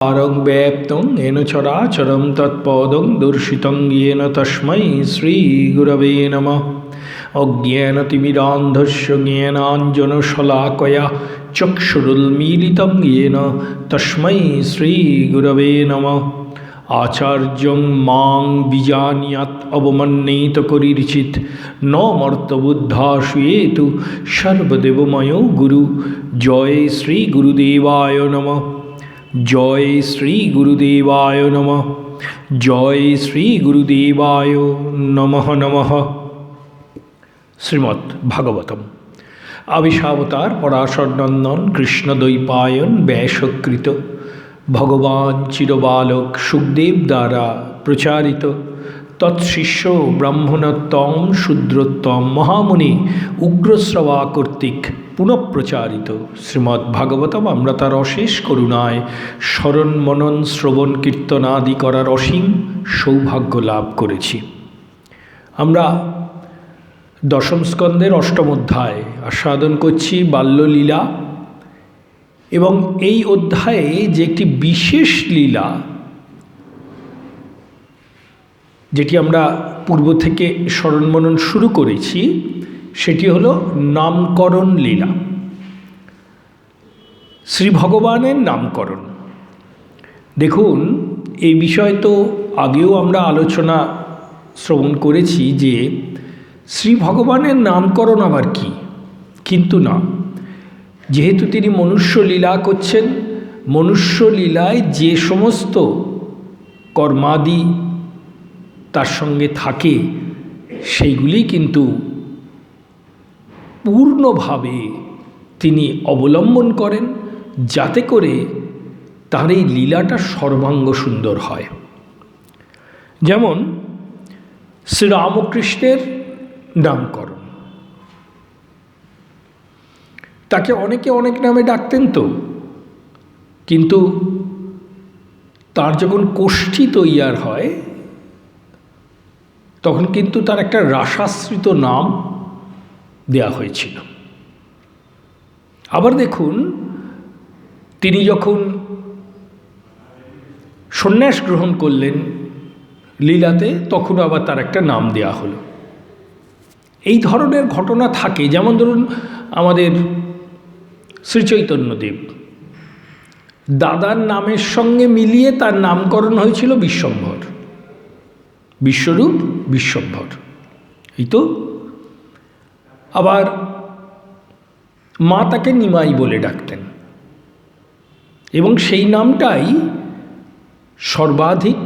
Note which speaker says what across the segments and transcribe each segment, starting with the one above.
Speaker 1: आरं व्याप्तं येन चराचरं तत्पदं दर्शितं येन तस्मै श्रीगुरवे नमः। अज्ञानतिमिरान्धस्य ज्ञानाञ्जनशलाकया चक्षुरुन्मीलितं येन तस्मै श्रीगुरवे नमः। आचार्यं मां विजानीयात् अवमन्येत करिर्चित् न मर्तबुद्धाश्वेतु सर्वदेवमयो गुरु। जय श्री गुरुदेवाय नमः। जय श्री गुरुदेवाय नमः। जय श्री गुरुदेवाय नमः नमः। श्रीमद् भागवतम आविशावतार पराशर नंदन कृष्णद्वैपायन व्यासकृत भगवान चिरबालक सुखदेव द्वारा प्रचारित तत्शिष्य ब्राह्मणोत्तम शूद्रोत्तम महामुनि उग्रश्रवा कर्तृक पुनः प्रचारित श्रीमद् भागवतम আমরা তার অশেষ করুণায় স্মরণ মনন শ্রবণ কীর্তন আদি করার অসীম সৌভাগ্য লাভ করেছি। আমরা দশম স্কন্ধের অষ্টম অধ্যায় আস্বাদন করছি বাল্যলীলা, এবং এই অধ্যায়ে যে একটি বিশেষ লীলা যেটি আমরা পূর্ব থেকে স্মরণ মনন শুরু করেছি সেটি হলো নামকরণ লীলা। শ্রী ভগবানের নামকরণ। দেখুন, এই বিষয় তো আগেও আমরা আলোচনা শ্রবণ করেছি যে শ্রী ভগবানের নামকরণ আবার কি, কিন্তু না, যেহেতু তিনি মনুষ্য লীলা করছেন, মনুষ্য লীলায় যে সমস্ত কর্মাদি তার সঙ্গে থাকে সেইগুলি কিন্তু পূর্ণভাবে তিনি অবলম্বন করেন, যাতে করে তার এই লীলাটা সর্বাঙ্গ সুন্দর হয়। যেমন শ্রীরামকৃষ্ণের নামকরণ, তাকে অনেকে অনেক নামে ডাকতেন তো, কিন্তু তার যখন কোষ্ঠী তৈয়ার হয় তখন কিন্তু তার একটা রাসাশ্রিত নাম দেয়া হয়েছিল। আবার দেখুন, তিনি যখন সন্ন্যাস গ্রহণ করলেন লীলাতে, তখন আবার তার একটা নাম দেয়া হলো। এই ধরনের ঘটনা থাকে। যেমন ধরুন, আমাদের শ্রীচৈতন্যদেব দাদার নামের সঙ্গে মিলিয়ে তার নামকরণ হয়েছিল বিশ্বম্ভর, বিশ্বরূপ বিশ্বম্ভর, এই তো। আবার মা তাকে নিমাই বলে ডাকতেন, এবং সেই নামটাই সর্বাধিক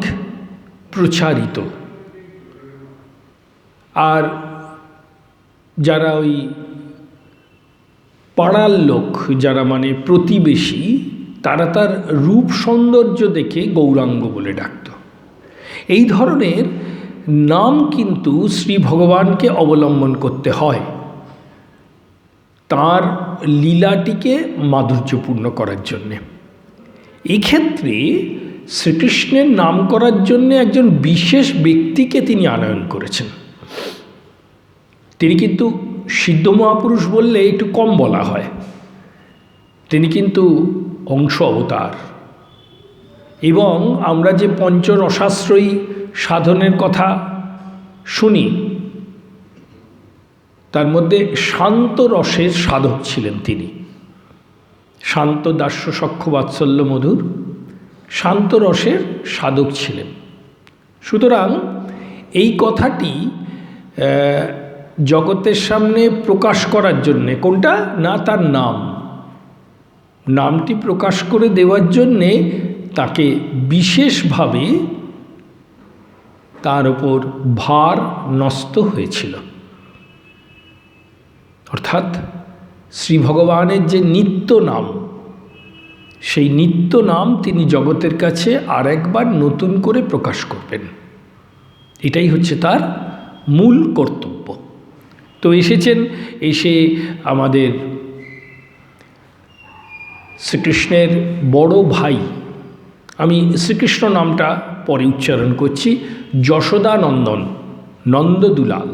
Speaker 1: প্রচারিত। আর যারা ওই পাড়ার লোক, যারা মানে প্রতিবেশী, তারা তার রূপ সৌন্দর্য দেখে গৌরাঙ্গ বলে ডাকত। এই ধরনের নাম কিন্তু শ্রী ভগবানকে অবলম্বন করতে হয় তার লীলাটিকে মাধুর্যপূর্ণ করার জন্যে। এক্ষেত্রে শ্রীকৃষ্ণের নাম করার জন্যে একজন বিশেষ ব্যক্তিকে তিনি আনয়ন করেছেন। তিনি কিন্তু সিদ্ধ মহাপুরুষ বললে একটু কম বলা হয়, তিনি কিন্তু অংশ অবতার। এবং আমরা যে পঞ্চরসাশ্রয়ী সাধনের কথা শুনি, তার মধ্যে শান্ত রসের সাধক ছিলেন তিনি। শান্ত দাস্য সখ্য বাৎসল্য মধুর, শান্ত রসের সাধক ছিলেন। সুতরাং এই কথাটি জগতের সামনে প্রকাশ করার জন্যে, কোনটা না, তার নামটি প্রকাশ করে দেওয়ার জন্যে তাকে বিশেষভাবে তার উপর ভার ন্যস্ত হয়েছিল। অর্থাৎ শ্রী ভগবানের যে নিত্য নাম, সেই নিত্য নাম তিনি জগতের কাছে আর একবার নতুন করে প্রকাশ করবেন, এটাই হচ্ছে তার মূল কর্তব্য। তো এসে আমাদের শ্রীকৃষ্ণের বড় ভাই, আমি শ্রীকৃষ্ণ নামটা পরে উচ্চারণ করছি, যশোদানন্দন, নন্দদুলাল,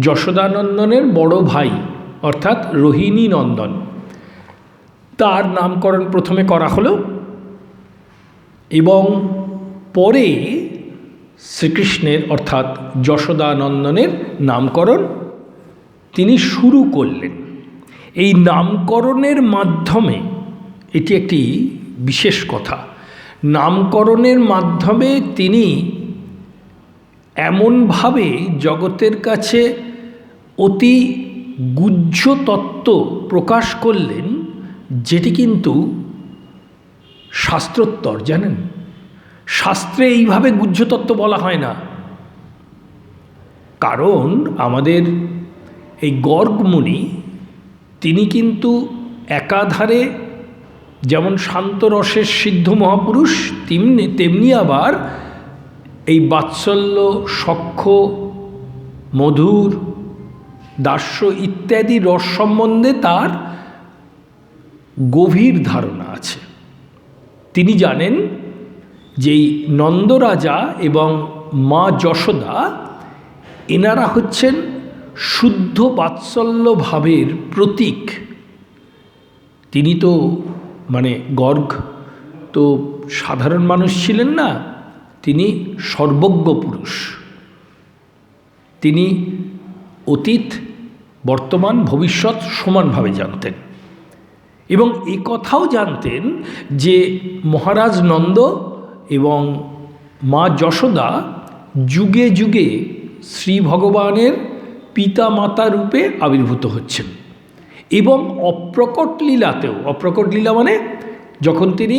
Speaker 1: যশোদানন্দনের বড় ভাই অর্থাৎ রোহিণী নন্দন, তার নামকরণ প্রথমে করা হলো। এবং পরে শ্রীকৃষ্ণের অর্থাৎ যশোদানন্দনের নামকরণ তিনি শুরু করলেন। এই নামকরণের মাধ্যমে, এটি একটি বিশেষ কথা, নামকরণের মাধ্যমে তিনি এমনভাবে জগতের কাছে অতি গুহ্য তত্ত্ব প্রকাশ করলেন, যেটি কিন্তু শাস্ত্রোত্তর, জানেন, শাস্ত্রে এইভাবে গুহ্য তত্ত্ব বলা হয় না। কারণ আমাদের এই গর্গ মুনি তিনি কিন্তু একাধারে যেমন শান্ত রসের সিদ্ধ মহাপুরুষ, তেমনি আবার এই বাৎসল্য, সখ্য, মধুর, দাস্য ইত্যাদি রস সম্বন্ধে তার গভীর ধারণা আছে। তিনি জানেন যে এই নন্দরাজা এবং মা যশোদা এনারা হচ্ছেন শুদ্ধ বাৎসল্য ভাবের প্রতীক। তিনি তো গর্গ তো সাধারণ মানুষ ছিলেন না, তিনি সর্বজ্ঞ পুরুষ। তিনি অতীত, বর্তমান, ভবিষ্যৎ সমানভাবে জানতেন এবং এই কথাও জানতেন যে মহারাজ নন্দ এবং মা যশোদা যুগে যুগে শ্রী ভগবানের পিতা মাতা রূপে আবির্ভূত হচ্ছেন এবং অপ্রকট লীলাতেও, অপ্রকট লীলা মানে যখন তিনি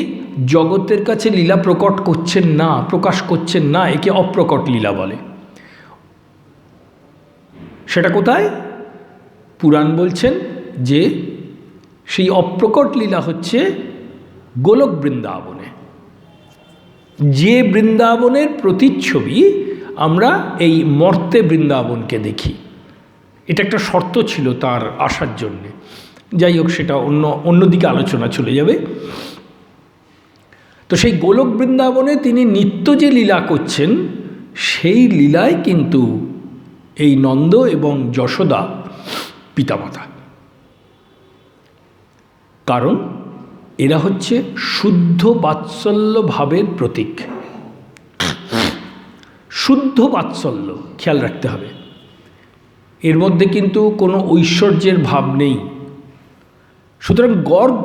Speaker 1: জগতের কাছে লীলা প্রকট করছেন না, প্রকাশ করছেন না, একে অপ্রকট লীলা বলে। সেটা কোথায়? পুরাণ বলছেন যে সেই অপ্রকট লীলা হচ্ছে গোলক বৃন্দাবনে, যে বৃন্দাবনের প্রতিচ্ছবি আমরা এই মর্তে বৃন্দাবনকে দেখি। এটা একটা শর্ত ছিল তার আসার জন্যে। যাই হোক, সেটা অন্যদিকে আলোচনা চলে যাবে। তো সেই গোলক বৃন্দাবনে তিনি নিত্য যে লীলা করছেন, সেই লীলায় কিন্তু এই নন্দ এবং যশোদা পিতামাতা। কারণ এরা হচ্ছে শুদ্ধ বাৎসল্য ভাবের প্রতীক। শুদ্ধ বাৎসল্য, খেয়াল রাখতে হবে, এর মধ্যে কিন্তু কোনো ঐশ্বর্যের ভাব নেই। সুতরাং গর্গ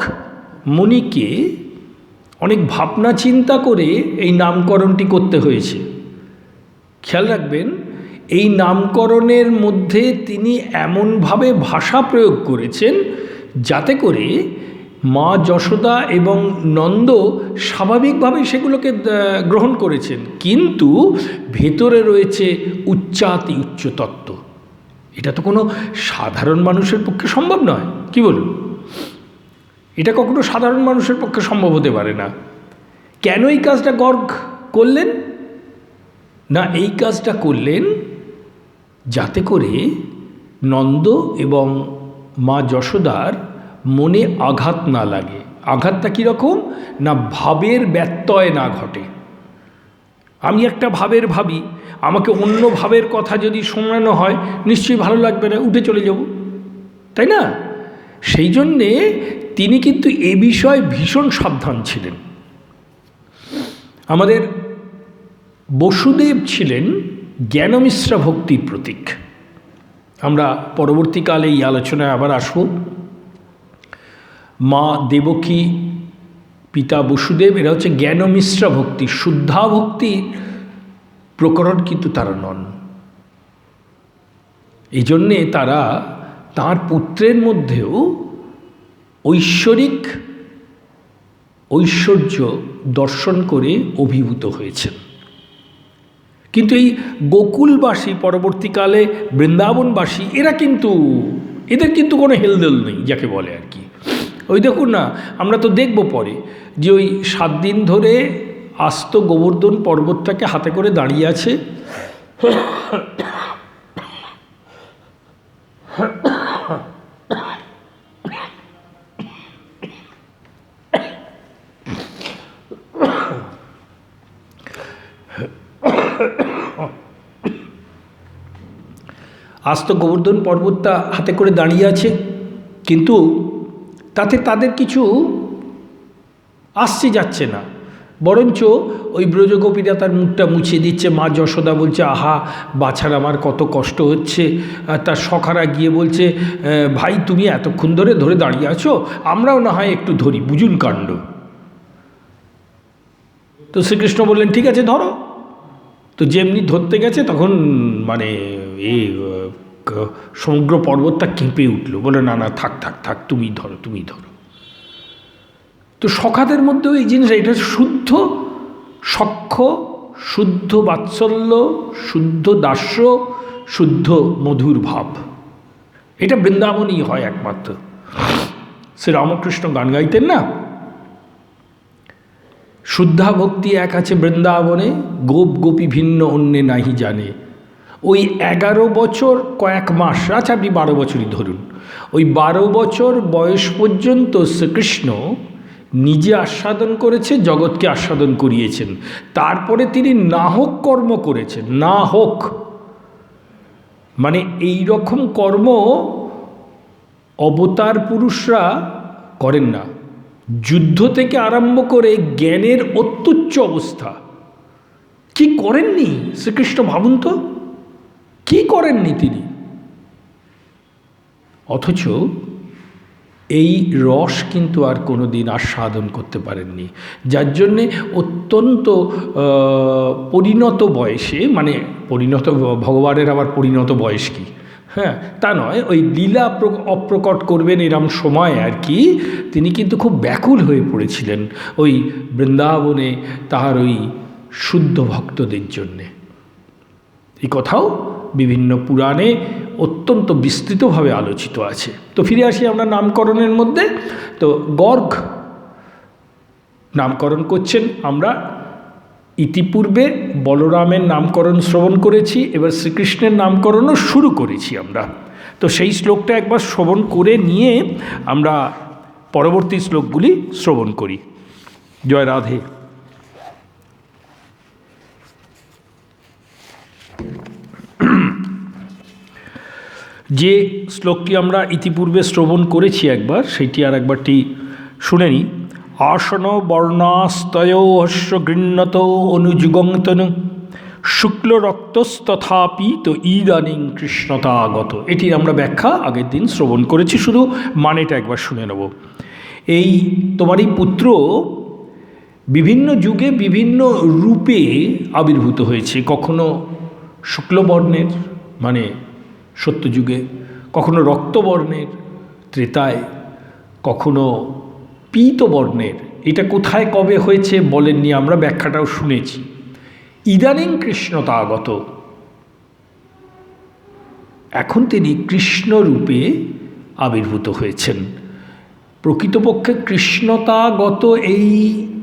Speaker 1: মুনিকে অনেক ভাবনা চিন্তা করে এই নামকরণটি করতে হয়েছে। খেয়াল রাখবেন, এই নামকরণের মধ্যে তিনি এমনভাবে ভাষা প্রয়োগ করেছেন যাতে করে মা যশোদা এবং নন্দ স্বাভাবিকভাবে সেগুলোকে গ্রহণ করেছেন, কিন্তু ভেতরে রয়েছে উচ্চাতি উচ্চ তত্ত্ব। এটা তো কোনো সাধারণ মানুষের পক্ষে সম্ভব নয়, কি বলুন? এটা কখনো সাধারণ মানুষের পক্ষে সম্ভব হতে পারে না। কেন এই কাজটা গর্গ করলেন? না, এই কাজটা করলেন যাতে করে নন্দ এবং মা যশোদার মনে আঘাত না লাগে। আঘাতটা কীরকম? না, ভাবের ব্যত্যয় না ঘটে। আমি একটা ভাবের ভাবি, আমাকে অন্য ভাবের কথা যদি শোনানো হয় নিশ্চয়ই ভালো লাগবে না, উঠে চলে যাব, তাই না? সেই জন্যে তিনি কিন্তু এ বিষয়ে ভীষণ সাবধান ছিলেন। আমাদের বসুদেব ছিলেন জ্ঞানমিশ্রা ভক্তির প্রতীক। আমরা পরবর্তীকালে এই আলোচনায় আবার আসব। মা দেবকী, পিতা বসুদেব, এরা হচ্ছে জ্ঞানমিশ্রা ভক্তি, শুদ্ধা ভক্তির প্রকরণ কিন্তু তারা নন। এই জন্যে তারা তাঁর পুত্রের মধ্যেও ঐশ্বর্য দর্শন করে অভিভূত হয়েছেন। কিন্তু এই গোকুলবাসী, পরবর্তীকালে বৃন্দাবনবাসী, এদের কিন্তু কোনো হেলদোল নেই, যাকে বলে আর কি। ওই দেখুন না, আমরা তো দেখব পরে যে ওই 7 দিন ধরে আস্ত গোবর্ধন পর্বতটাকে হাতে করে দাঁড়িয়ে আছে। আস্ত গোবর্ধন পর্বতটা হাতে করে দাঁড়িয়ে আছে, কিন্তু তাতে তাদের কিছু আসছে যাচ্ছে না। বরঞ্চ ওই ব্রজগোপীরা তার মুখটা মুছিয়ে দিচ্ছে। মা যশোদা বলছে, আহা বাছার আমার কত কষ্ট হচ্ছে। আর তার সখারা গিয়ে বলছে, ভাই তুমি এতক্ষণ ধরে ধরে দাঁড়িয়ে আছো, আমরাও না হয় একটু ধরি, বুঝুন কাণ্ড। তো শ্রীকৃষ্ণ বললেন, ঠিক আছে ধরো। তো যেমনি ধরতে গেছে তখন মানে এই সমগ্র পর্বতটা কেঁপে উঠলো। বলে, না না থাক থাক থাক, তুমি ধরো তুমি ধরো। তো সখাদের মধ্যেও এই জিনিসটা, এটা শুদ্ধ সখ্য, শুদ্ধ বাৎসল্য, শুদ্ধ দাস্য, শুদ্ধ মধুর ভাব। এটা বৃন্দাবনই হয় একমাত্র। শ্রী রামকৃষ্ণ গান গাইতেন না, শুদ্ধা ভক্তি এক আছে বৃন্দাবনে, গোপ গোপী ভিন্ন অন্যে নাহি জানে। ওই 11 বছর কয়েক মাস, আচ্ছা আপনি 12 বছরই ধরুন, ওই 12 বছর বয়স পর্যন্ত শ্রীকৃষ্ণ নিজে আস্বাদন করেছে, জগৎকে আস্বাদন করিয়েছেন। তারপরে তিনি নাহক কর্ম করেছেন। না হোক মানে এই রকম কর্ম অবতার পুরুষরা করেন না। যুদ্ধ থেকে আরম্ভ করে জ্ঞানের অত্যুচ্চ অবস্থা কি করেননি শ্রীকৃষ্ণ, ভাবুন তো কি করেননি তিনি। অথচ এই রস কিন্তু আর কোনো দিন আস্বাদন করতে পারেননি, যার জন্যে অত্যন্ত পরিণত বয়সে, মানে পরিণত ভগবানের আবার পরিণত বয়স কি, হ্যাঁ তা নয়, ওই লীলা অপ্রকট করবেন এরম সময় আর কি, তিনি কিন্তু খুব ব্যাকুল হয়ে পড়েছিলেন ওই বৃন্দাবনে তাহার ওই শুদ্ধ ভক্তদের জন্যে। এই কথাও বিভিন্ন পুরাণে অত্যন্ত বিস্তৃতভাবে আলোচিত আছে। তো ফিরে আসি আমরা নামকরণের মধ্যে। তো গর্গ নামকরণ করছেন। আমরা ইতিপূর্বে বলরামের নামকরণ শ্রবণ করেছি, এবার শ্রীকৃষ্ণের নামকরণও শুরু করেছি আমরা। তো সেই শ্লোকটা একবার শ্রবণ করে নিয়ে আমরা পরবর্তী শ্লোকগুলি শ্রবণ করি। জয় রাধে। যে শ্লোকটি আমরা ইতিপূর্বে শ্রবণ করেছি একবার, সেইটি আর একবারটি শুনে নিই। আসন বর্ণাস্তয়োহস্য গৃহ্ণত অনুযুগংতনু শুক্ল রক্তস্তথাপি তো ইদানিং কৃষ্ণতাগত। এটির আমরা ব্যাখ্যা আগের দিন শ্রবণ করেছি, শুধু মানেটা একবার শুনে নেব। এই তোমারই পুত্র বিভিন্ন যুগে বিভিন্ন রূপে আবির্ভূত হয়েছে। কখনো শুক্লবর্ণের মানে সত্যযুগে, কখনো রক্তবর্ণের ত্রেতায়, কখনো পীতবর্ণের। এটা কোথায় কবে হয়েছে বলেননি, আমরা ব্যাখ্যাটাও শুনেছি। ইদানিং কৃষ্ণতাগত, এখন তিনি কৃষ্ণরূপে আবির্ভূত হয়েছেন। প্রকৃতপক্ষে কৃষ্ণতাগত এই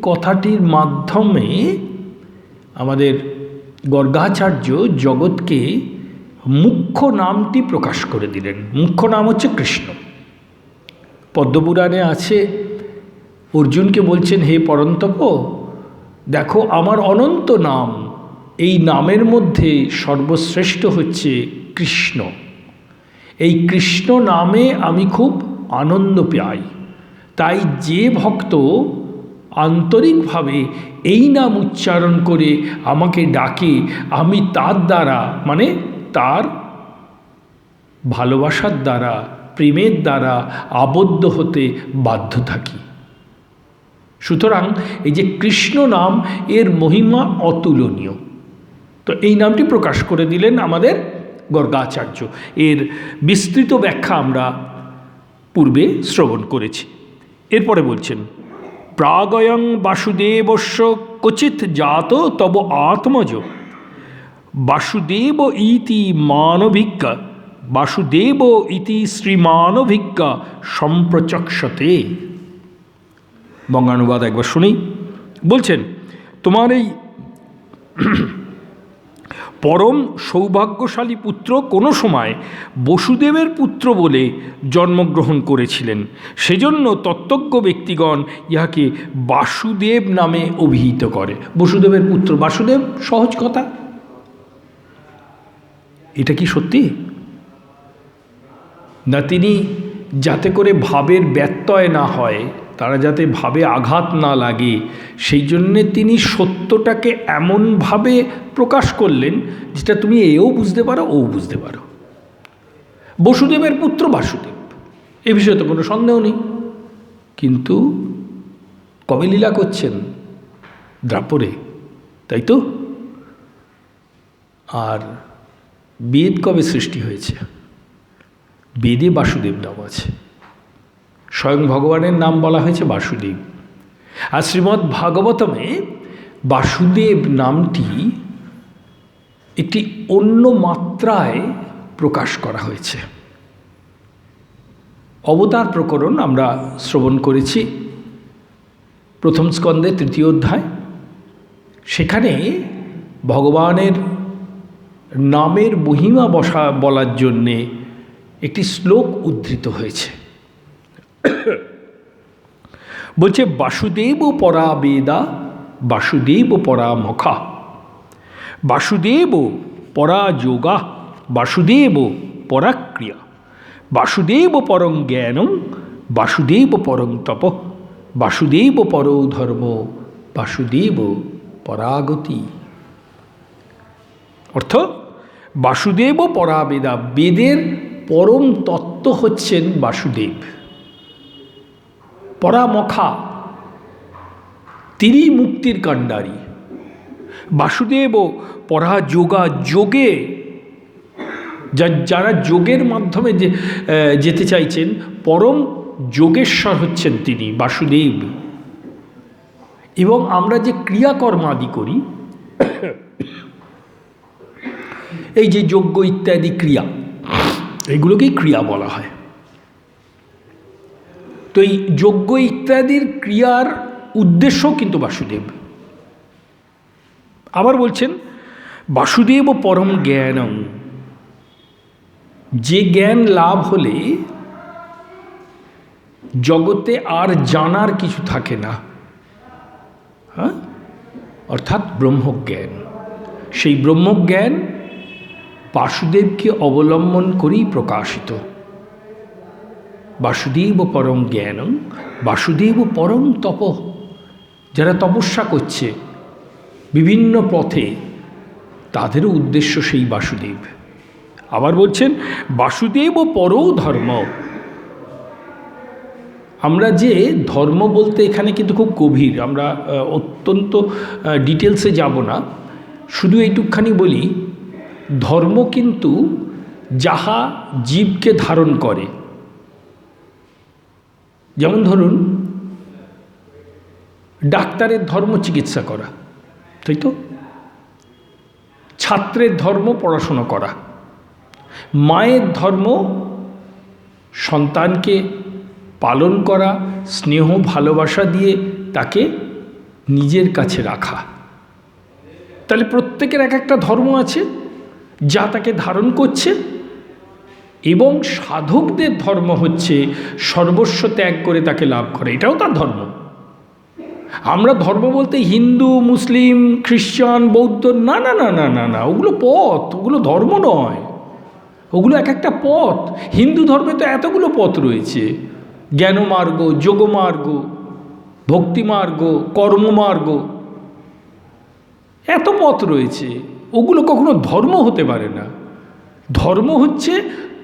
Speaker 1: কথাটির মাধ্যমে আমাদের গর্গাচার্য জগৎকে মুখ্য নামটি প্রকাশ করে দিলেন। মুখ্য নাম হচ্ছে কৃষ্ণ। পদ্মপুরাণে আছে, অর্জুনকে বলছেন, হে পরন্তপ দেখো আমার অনন্ত নাম, এই নামের মধ্যে সর্বশ্রেষ্ঠ হচ্ছে কৃষ্ণ। এই কৃষ্ণ নামে আমি খুব আনন্দ পাই। তাই যে ভক্ত আন্তরিকভাবে এই নাম উচ্চারণ করে আমাকে ডাকে, আমি তার দ্বারা মানে তার ভালোবাসার দ্বারা, প্রেমের দ্বারা আবদ্ধ হতে বাধ্য থাকি। সুতরাং এই যে কৃষ্ণ নাম, এর মহিমা অতুলনীয়। তো এই নামটি প্রকাশ করে দিলেন আমাদের গর্গাচার্য। এর বিস্তৃত ব্যাখ্যা আমরা পূর্বে শ্রবণ করেছি। এরপরে বলছেন, প্রাগয়ং বাসুদেবস্য ক্বচিৎ জাত তব আত্মজ বাসুদেব ইতি মানভিজ্ঞা বাসুদেব ইতি শ্রীমানভিজ্ঞা সম্প্রচক্ষতে। বঙ্গানুবাদ একবার শুনি। বলছেন, তোমার এই পরম সৌভাগ্যশালী পুত্র কোনো সময় বসুদেবের পুত্র বলে জন্মগ্রহণ করেছিলেন। সেজন্য তত্ত্বজ্ঞ ব্যক্তিগণ ইহাকে বাসুদেব নামে অভিহিত করে। বসুদেবের পুত্র বাসুদেব, সহজ কথা। এটা কি সত্যি না? তিনি যাতে করে ভাবের ব্যত্যয় না হয় তারা যাতে ভাবে আঘাত না লাগে, সেই জন্যে তিনি সত্যটাকে এমনভাবে প্রকাশ করলেন যেটা তুমি এও বুঝতে পারো, ও বুঝতে পারো। বসুদেবের পুত্র বাসুদেব, এ বিষয়ে তো কোনো সন্দেহ নেই। কিন্তু কবে লীলা করছেন? দ্রাপরে, তাই তো? আর বেদ কবে সৃষ্টি হয়েছে? বেদে বাসুদেব নাম আছে, স্বয়ং ভগবানের নাম বলা হয়েছে বাসুদেব। আর শ্রীমদ্ ভাগবতমে বাসুদেব নামটি একটি অন্য মাত্রায় প্রকাশ করা হয়েছে। অবতার প্রকরণ আমরা শ্রবণ করেছি প্রথম স্কন্ধে 3য় অধ্যায়। সেখানে ভগবানের নামের মহিমা বলার জন্যে একটি শ্লোক উদ্ধৃত হয়েছে। বলছে, বাসুদেব পরা বেদা বাসুদেব পরা মখা বাসুদেব পরা যোগা বাসুদেব পরা ক্রিয়া বাসুদেব পরং জ্ঞানং বাসুদেব পরং তপ বাসুদেব পরো ধর্ম বাসুদেব পরাগতি। অর্থ, বাসুদেব পরা বেদা, বেদের পরম তত্ত্ব হচ্ছেন বাসুদেব। পরামখা, তিনি মুক্তির কাণ্ডারী। বাসুদেব পরা যোগা, যোগে যারা যোগের মাধ্যমে যেতে চাইছেন, পরম যোগেশ্বর হচ্ছেন তিনি বাসুদেব। এবং আমরা যে ক্রিয়াকর্মাদি করি, এই যে যজ্ঞ ইত্যাদি ক্রিয়া, এগুলোকেই ক্রিয়া বলা হয়। তো এই যজ্ঞ ইত্যাদির ক্রিয়ার উদ্দেশ্য কিন্তু বাসুদেব। আবার বলছেন, বাসুদেব পরম জ্ঞানং, যে জ্ঞান লাভ হলে জগতে আর জানার কিছু থাকে না, হ্যাঁ, অর্থাৎ ব্রহ্মজ্ঞান। সেই ব্রহ্মজ্ঞান বাসুদেবকে অবলম্বন করেই প্রকাশিত। বাসুদেব পরম জ্ঞানং বাসুদেব পরম তপ, যারা তপস্যা করছে বিভিন্ন পথে, তাদেরও উদ্দেশ্য সেই বাসুদেব। আবার বলছেন, বাসুদেব পরো ধর্ম। আমরা যে ধর্ম বলতে এখানে কিন্তু খুব গভীর, আমরা অত্যন্ত ডিটেলসে যাব না, শুধু এইটুকখানি বলি, ধর্ম কিন্তু যাহা জীবকে ধারণ করে। যেমন ধরুন, ডাক্তারের ধর্ম চিকিৎসা করা, তাই তো? ছাত্রের ধর্ম পড়াশোনা করা, মায়ের ধর্ম সন্তানকে পালন করা, স্নেহ ভালোবাসা দিয়ে তাকে নিজের কাছে রাখা। তাহলে প্রত্যেকের এক একটা ধর্ম আছে যা তাকে ধারণ করছে। এবং সাধকদের ধর্ম হচ্ছে সর্বস্ব ত্যাগ করে তাকে লাভ করে, এটাও তার ধর্ম। আমরা ধর্ম বলতে হিন্দু, মুসলিম, খ্রিস্টান, বৌদ্ধ, না না না না না না, ওগুলো পথ, ওগুলো ধর্ম নয়, ওগুলো এক একটা পথ। হিন্দু ধর্মে তো এতগুলো পথ রয়েছে, জ্ঞানমার্গ, যোগমার্গ, ভক্তিমার্গ, কর্মমার্গ, এত পথ রয়েছে। ওগুলো কখনো ধর্ম হতে পারে না। ধর্ম হচ্ছে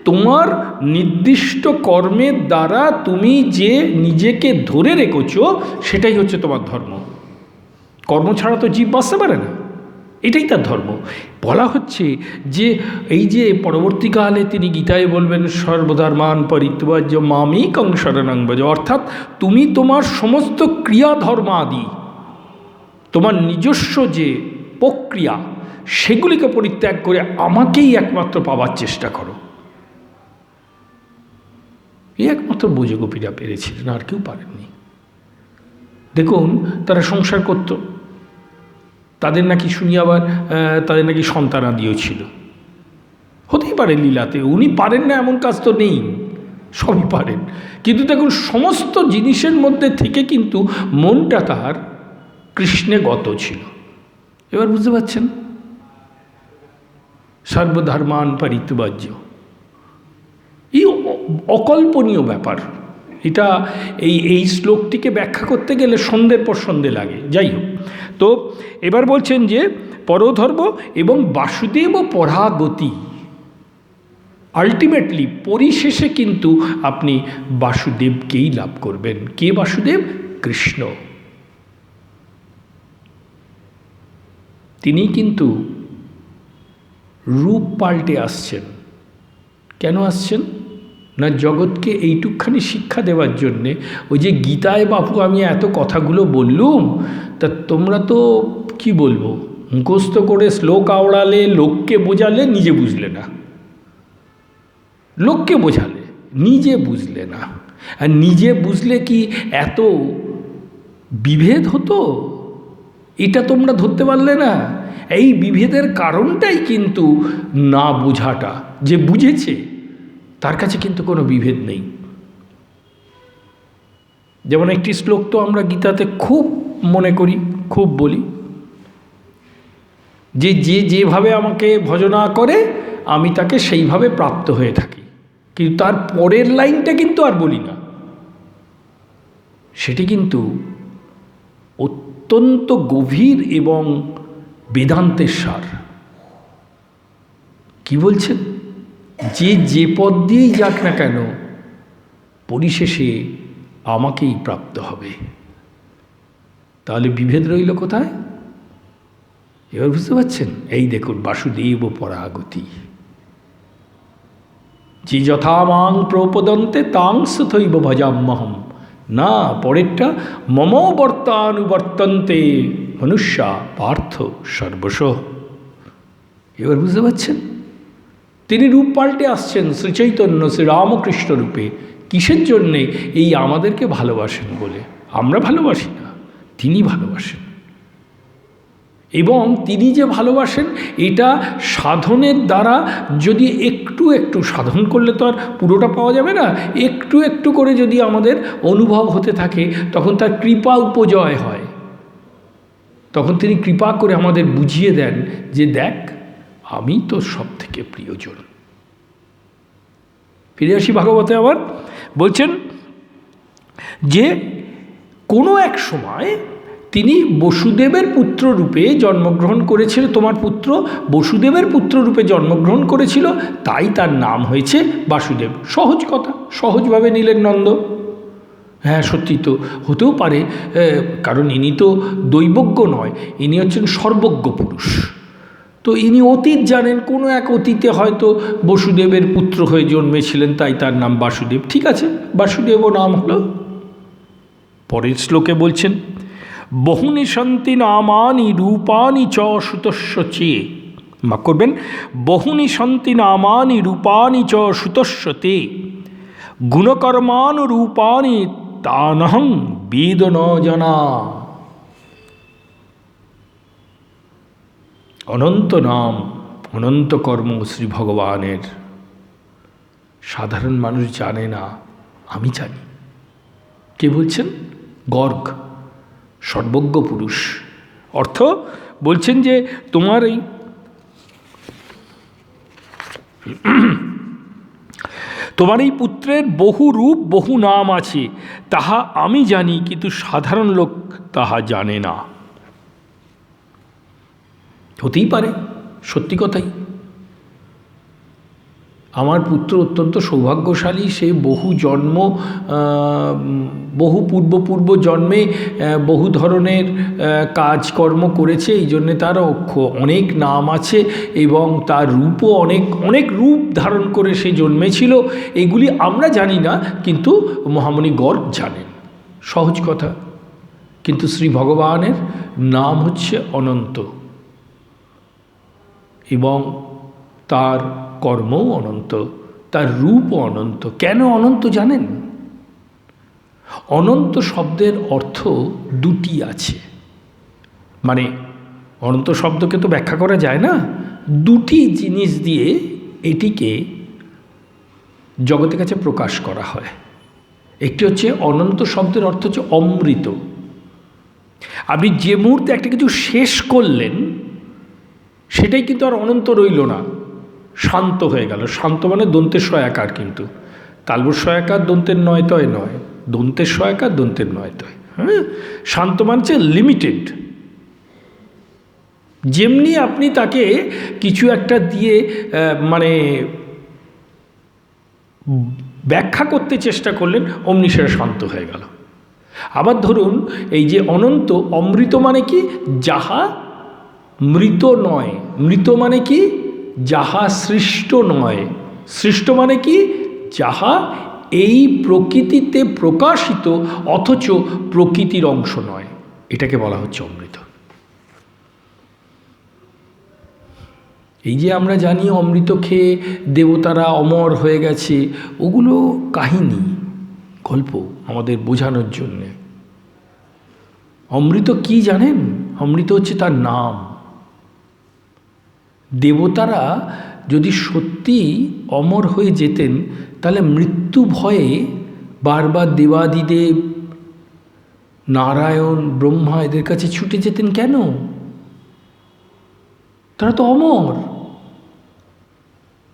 Speaker 1: তোমার নির্দিষ্ট কর্মের দ্বারা তুমি যে নিজেকে ধরে রেখেছো, সেটাই হচ্ছে তোমার ধর্ম। কর্ম ছাড়া তো জীব বাঁচতে পারে না, এটাই তার ধর্ম। বলা হচ্ছে যে এই যে পরবর্তীকালে তিনি গীতায় বলবেন, সর্বধর্মান পরিত্যাজ্য মামেকং শরণং ব্রজ, অর্থাৎ তুমি তোমার সমস্ত ক্রিয়া ধর্মাদি, তোমার নিজস্ব যে প্রক্রিয়া, সেগুলিকে পরিত্যাগ করে আমাকেই একমাত্র পাওয়ার চেষ্টা করো। এই একমাত্র ব্রজগোপীরা পেরেছিলেন, আর কেউ পারেননি। দেখুন, তারা সংসার করত, তাদের নাকি শুনি আবার তাদের নাকি সন্তানাদিও ছিল। হতেই পারে লীলাতে, উনি পারেন না এমন কাজ তো নেই, সবই পারেন। কিন্তু দেখুন, সমস্ত জিনিসের মধ্যে থেকে কিন্তু মনটা তাহার কৃষ্ণে গত ছিল। এবার বুঝতে পারছেন? সর্বধর্মান পরিত্যাজ্য, এই অকল্পনীয় ব্যাপার। এটা এই শ্লোকটিকে ব্যাখ্যা করতে গেলে সন্ধ্যের পর সন্ধ্যে লাগে। যাই হোক, তো এবার বলছেন যে পরধর্ম এবং বাসুদেব পরাগতি, আলটিমেটলি পরিশেষে কিন্তু আপনি বাসুদেবকেই লাভ করবেন। কে বাসুদেব? কৃষ্ণ। তিনি কিন্তু রূপ পাল্টে আসছেন। কেন আসছেন না? জগৎকে এইটুকখানি শিক্ষা দেওয়ার জন্যে। ওই যে গীতায় বাপু আমি এত কথাগুলো বললুম, তা তোমরা তো কি বলবো, মুখস্থ করে শ্লোক আওড়ালে, লোককে বোঝালে, নিজে বুঝলে না। লোককে বোঝালে, নিজে বুঝলে না। আর নিজে বুঝলে কি এত বিভেদ হতো? এটা তোমরা ধরতে পারলে না। এই বিভেদের কারণটাই কিন্তু না বোঝাটা। যে বুঝেছে তার কাছে কিন্তু কোনো বিভেদ নেই। যেমন একটি শ্লোক তো আমরা গীতাতে খুব মনে করি, খুব বলি, যে যেভাবে আমাকে ভজনা করে আমি তাকে সেইভাবে প্রাপ্ত হয়ে থাকি। কিন্তু তার পরের লাইনটা কিন্তু আর বলি না। সেটি কিন্তু অত্যন্ত গভীর এবং বেদান্তের সার। কি বলছেন? যে পদ দিয়েই যাক না কেন, পরিশেষে আমাকেই প্রাপ্ত হবে। তাহলে বিভেদ রইল কোথায়? এবার বুঝতে পারছেন? এই দেখুন, বাসুদেব পরাগতি, যে যথা মাং প্রপদন্তে তাং সুথৈব ভজাম্যহম। না, পরেরটা মম বর্তানুবর্তন্তে মনুষ্যা পার্থ সর্বশ। এবার বুঝতে পারছেন? তিনি রূপ পাল্টে আসছেন শ্রীচৈতন্য শ্রীরামকৃষ্ণ রূপে। কিসের জন্যে? এই আমাদেরকে ভালোবাসেন বলে। আমরা ভালোবাসি না, তিনি ভালোবাসেন। এবং তিনি যে ভালোবাসেন এটা সাধনের দ্বারা, যদি একটু একটু সাধন করলে তো আর পুরোটা পাওয়া যাবে না, একটু একটু করে যদি আমাদের অনুভব হতে থাকে, তখন তার কৃপা উপজয় হয়। তখন তিনি কৃপা করে আমাদের বুঝিয়ে দেন যে দেখ, আমি তো সব থেকে প্রিয়জন। ফিরে আসি ভাগবতে। আবার বলছেন যে কোনো এক সময় তিনি বসুদেবের পুত্র রূপে জন্মগ্রহণ করেছিল। তোমার পুত্র বসুদেবের পুত্র রূপে জন্মগ্রহণ করেছিল, তাই তার নাম হয়েছে বাসুদেব। সহজ কথা, সহজভাবে নিলেন নন্দ। হ্যাঁ, সত্যি তো হতেও পারে, কারণ ইনি তো দৈবজ্ঞ নয়, ইনি হচ্ছেন সর্বজ্ঞ পুরুষ। তো ইনি অতীত জানেন, কোনো এক অতীতে হয়তো বসুদেবের পুত্র হয়ে জন্মেছিলেন, তাই তার নাম বাসুদেব। ঠিক আছে, বাসুদেবও নাম হলো। পরের শ্লোকে বলছেন বহুনি সন্তি নামানি রূপানি চ সুতস্য চেয়ে। মা করবেন, বহুনি সন্তি নামানি রূপানি চ সুতস্য তে গুণকর্মানুরূপানি তানহং বেদ ন জানা। অনন্ত নাম, অনন্ত কর্ম শ্রী ভগবানের সাধারণ মানুষ জানে না, আমি জানি। কে বলছেন? গর্গ, সর্বজ্ঞ পুরুষ। অর্থ বলছেন যে তোমার এই তোমার এই পুত্রের বহু রূপ বহু নাম আছে, তাহা আমি জানি, কিন্তু সাধারণ লোক তাহা জানে না। হতেই পারে, সত্যি কথাই। আমার পুত্র অত্যন্ত সৌভাগ্যশালী, সে বহু জন্ম, বহু পূর্ব জন্মে বহু ধরনের কাজকর্ম করেছে, এই জন্যে তার অনেক নাম আছে এবং তার রূপও অনেক রূপ ধারণ করে সে জন্মেছিল। এগুলি আমরা জানি না, কিন্তু মহামণি গর্গ জানেন। সহজ কথা। কিন্তু শ্রী ভগবানের নাম হচ্ছে অনন্ত এবং তার কর্মও অনন্ত, তার রূপও অনন্ত। কেন অনন্ত জানেন? অনন্ত শব্দের অর্থ দুটি আছে। মানে অনন্ত শব্দকে তো ব্যাখ্যা করা যায় না। দুটি জিনিস দিয়ে এটিকে জগতের কাছে প্রকাশ করা হয়। একটি হচ্ছে অনন্ত শব্দের অর্থ হচ্ছে অমৃত। আপনি যে মুহূর্তে একটা কিছু শেষ করলেন, সেটাই কিন্তু আর অনন্ত রইল না, শান্ত হয়ে গেল। শান্ত মানে দন্তের স আকার, কিন্তু তালবস্য একার দন্তের নয় তয় নয়, দন্তের সহায়কার দন্তের নয় তয়। হ্যাঁ, শান্ত মানছে লিমিটেড। যেমনি আপনি তাকে কিছু একটা দিয়ে মানে ব্যাখ্যা করতে চেষ্টা করলেন, অমনি সেটা শান্ত হয়ে গেল। আবার ধরুন এই যে অনন্ত, অমৃত মানে কি? যাহা মৃত নয়। মৃত মানে কি? যাহা সৃষ্ট নয়। সৃষ্ট মানে কি? যাহা এই প্রকৃতিতে প্রকাশিত অথচ প্রকৃতির অংশ নয়, এটাকে বলা হচ্ছে অমৃত। এই যে আমরা জানি অমৃত খেয়ে দেবতারা অমর হয়ে গেছে, ওগুলো কাহিনী, গল্প আমাদের বোঝানোর জন্যে। অমৃত কি জানেন? অমৃত হচ্ছে তার নাম। দেবতারা যদি সত্যি অমর হয়ে যেতেন, তাহলে মৃত্যু ভয়ে বারবার দেবাদিদেব, নারায়ণ, ব্রহ্মা এদের কাছে ছুটে যেতেন কেন? তারা তো অমর,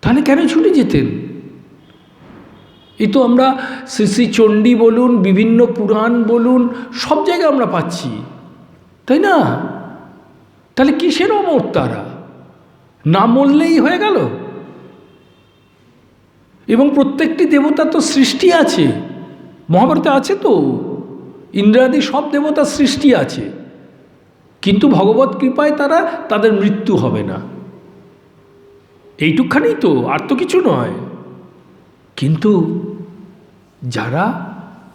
Speaker 1: তাহলে কেন ছুটে যেতেন? এই তো আমরা শ্রী শ্রী চণ্ডী বলুন, বিভিন্ন পুরাণ বলুন, সব জায়গায় আমরা পাচ্ছি, তাই না? তাহলে কিসের অমর তারা? না মরলেই হয়ে গেল। এবং প্রত্যেকটি দেবতা তো সৃষ্টি আছে, মহাভারতে আছে তো, ইন্দ্রাদি সব দেবতার সৃষ্টি আছে, কিন্তু ভগবত কৃপায় তারা, তাদের মৃত্যু হবে না, এইটুকখানি তো, আর তো কিছু নয়। কিন্তু যারা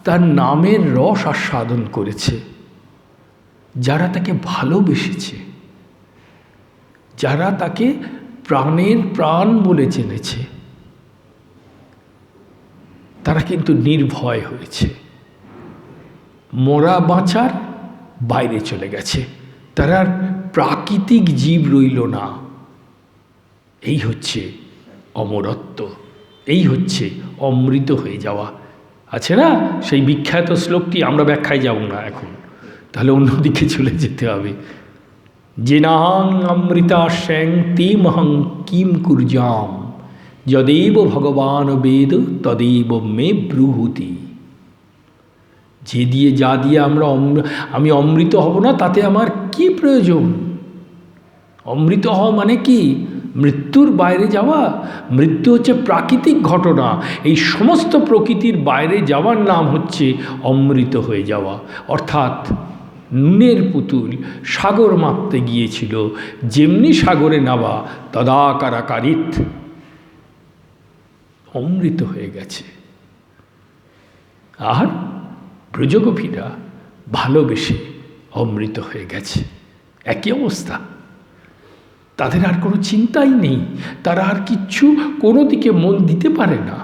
Speaker 1: তার নামের রস আস্বাদন করেছে, যারা তাকে ভালোবেসেছে, যারা তাকে প্রাণের প্রাণ বলে জেনেছে, তারা কিন্তু নির্ভয় হয়েছে, মরা বাঁচার বাইরে চলে গেছে, তারা প্রাকৃতিক জীব রইল না। এই হচ্ছে অমরত্ব, এই হচ্ছে অমৃত হয়ে যাওয়া। আছে না সেই বিখ্যাত শ্লোকটি? আমরা ব্যাখ্যায় যাব না এখন, তাহলে অন্যদিকে চলে যেতে হবে। জেনাং অমৃতা শ্যাং তেমহং কিম কুর্যাম, যদেব ভগবান বেদ তদেব মে ব্রুহুতি। যে দিয়ে, যা দিয়ে আমি অমৃত হব না, তাতে আমার কি প্রয়োজন? অমৃত হওয়া মানে কি? মৃত্যুর বাইরে যাওয়া। মৃত্যু হচ্ছে প্রাকৃতিক ঘটনা, এই সমস্ত প্রকৃতির বাইরে যাওয়ার নাম হচ্ছে অমৃত হয়ে যাওয়া। অর্থাৎ নুনের পুতুল সাগর মাপতে গিয়েছিল, যেমনি সাগরে নাবা তদাকারাকারিত, অমৃত হয়ে গেছে। আর ব্রজগোপীরা ভালোবেসে অমৃত হয়ে গেছে, একই অবস্থা। তাদের আর কোনো চিন্তাই নেই, তারা আর কিচ্ছু কোনো দিকে মন দিতে পারে না।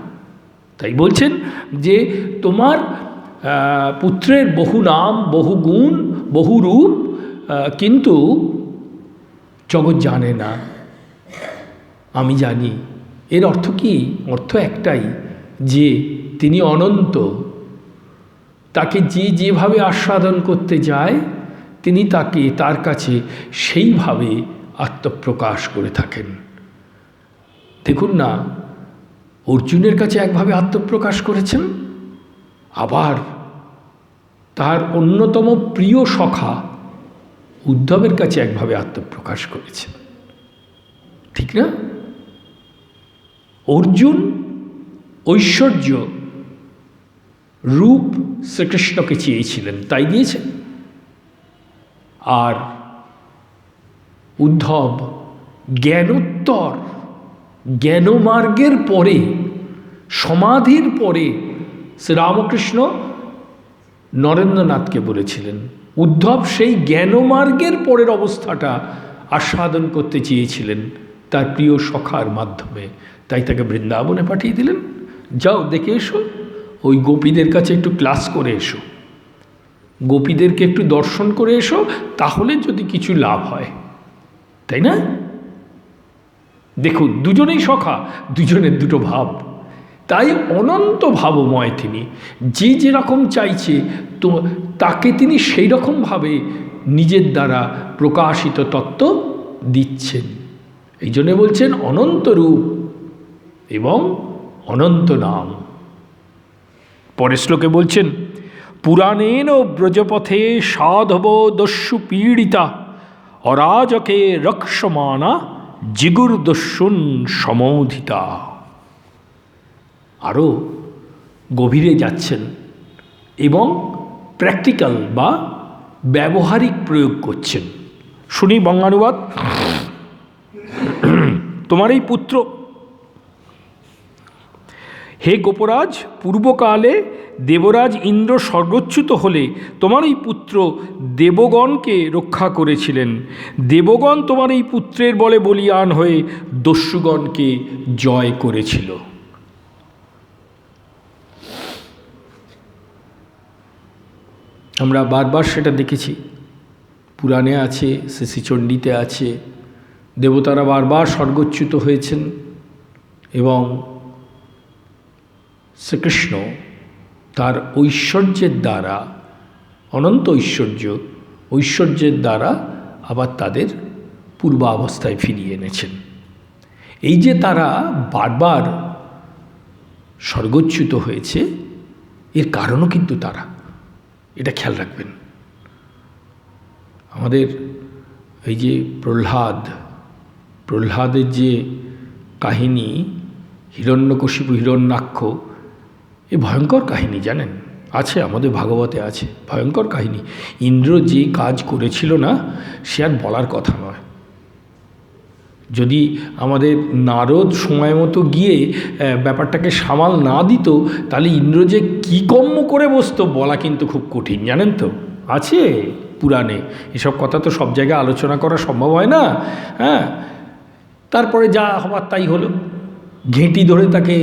Speaker 1: তাই বলছেন যে তোমার পুত্রের বহু নাম, বহু গুণ, বহু রূপ, কিন্তু জগৎ জানে না, আমি জানি। এর অর্থ কি? অর্থ একটাই, যে তিনি অনন্ত, তাকে যে যেভাবে আস্বাদন করতে যায়, তিনি তাকে, তার কাছে সেইভাবে আত্মপ্রকাশ করে থাকেন। দেখুন না, অর্জুনের কাছে একভাবে আত্মপ্রকাশ করেছেন, আবার তার অন্যতম প্রিয় সখা উদ্ধবের কাছে একভাবে আত্মপ্রকাশ করেছেন, ঠিক না? অর্জুন ঐশ্বর্য রূপ শ্রীকৃষ্ণকে চেয়েছিলেন, তাই দিয়েছেন। আর উদ্ধব জ্ঞানোত্তর, জ্ঞানমার্গের পরে, সমাধির পরে শ্রীরামকৃষ্ণ নরেন্দ্রনাথকে বলেছিলেন, উদ্ধব সেই জ্ঞানমার্গের পরের অবস্থাটা আস্বাদন করতে চেয়েছিলেন তার প্রিয় সখার মাধ্যমে, তাই তাকে বৃন্দাবনে পাঠিয়ে দিলেন। যাও দেখে এসো, ওই গোপীদের কাছে একটু ক্লাস করে এসো, গোপীদেরকে একটু দর্শন করে এসো, তাহলে যদি কিছু লাভ হয়, তাই না? দেখুন, দুজনেই সখা, দুজনের দুটো ভাব, তাই অনন্ত ভাবময় তিনি। যে যেরকম চাইছে তো তাকে তিনি সেই রকমভাবে নিজের দ্বারা প্রকাশিত তত্ত্ব দিচ্ছেন। এই জন্যে বলছেন অনন্ত রূপ এবং অনন্ত নাম। পরের শ্লোকে বলছেন, পুরাণেন ব্রজপথে সাধব দস্যু পীড়িতা অরাজকে রক্ষমানা জিগুর্দস্যুন সমোধিতা। আরও গভীরে যাচ্ছেন এবং প্র্যাকটিক্যাল বা ব্যবহারিক প্রয়োগ করছেন। শুনি বঙ্গানুবাদ। তোমার এই পুত্র, হে গোপরাজ, পূর্বকালে দেবরাজ ইন্দ্র স্বর্গচ্যুত হলে তোমার এই পুত্র দেবগণকে রক্ষা করেছিলেন। দেবগণ তোমার এই পুত্রের বলে বলীয়ান হয়ে দস্যুগণকে জয় করেছিল। আমরা বারবার সেটা দেখেছি, পুরাণে আছে, শ্রীচণ্ডীতে আছে। দেবতারা বারবার স্বর্গচ্যুত হয়েছেন এবং শ্রীকৃষ্ণ তার ঐশ্বর্যের দ্বারা, অনন্ত ঐশ্বর্যের দ্বারা আবার তাদের পূর্বাবস্থায় ফিরিয়ে এনেছেন। এই যে তারা বারবার স্বর্গচ্যুত হয়েছে, এর কারণও কিন্তু তারা, এটা খেয়াল রাখবেন। আমাদের এই যে প্রহ্লাদের যে কাহিনী, হিরণ্যকশিপু হিরণ্যাক্ষ, এ ভয়ঙ্কর কাহিনী, জানেন, আছে আমাদের ভাগবতে আছে, ভয়ঙ্কর কাহিনী। ইন্দ্র যে কাজ করেছিল না, সে আর বলার কথা নয়। যদি আমাদের নারদ সময় মতো গিয়ে ব্যাপারটাকে সামাল না দিত, তাহলে ইন্দ্র যে কী কর্ম করে বসতো বলা কিন্তু খুব কঠিন, জানেন তো, আছে পুরাণে। এসব কথা তো সব জায়গায় আলোচনা করা সম্ভব হয় না। হ্যাঁ, তারপরে যা হবার তাই হলো, ঘেঁটি ধরে তাকে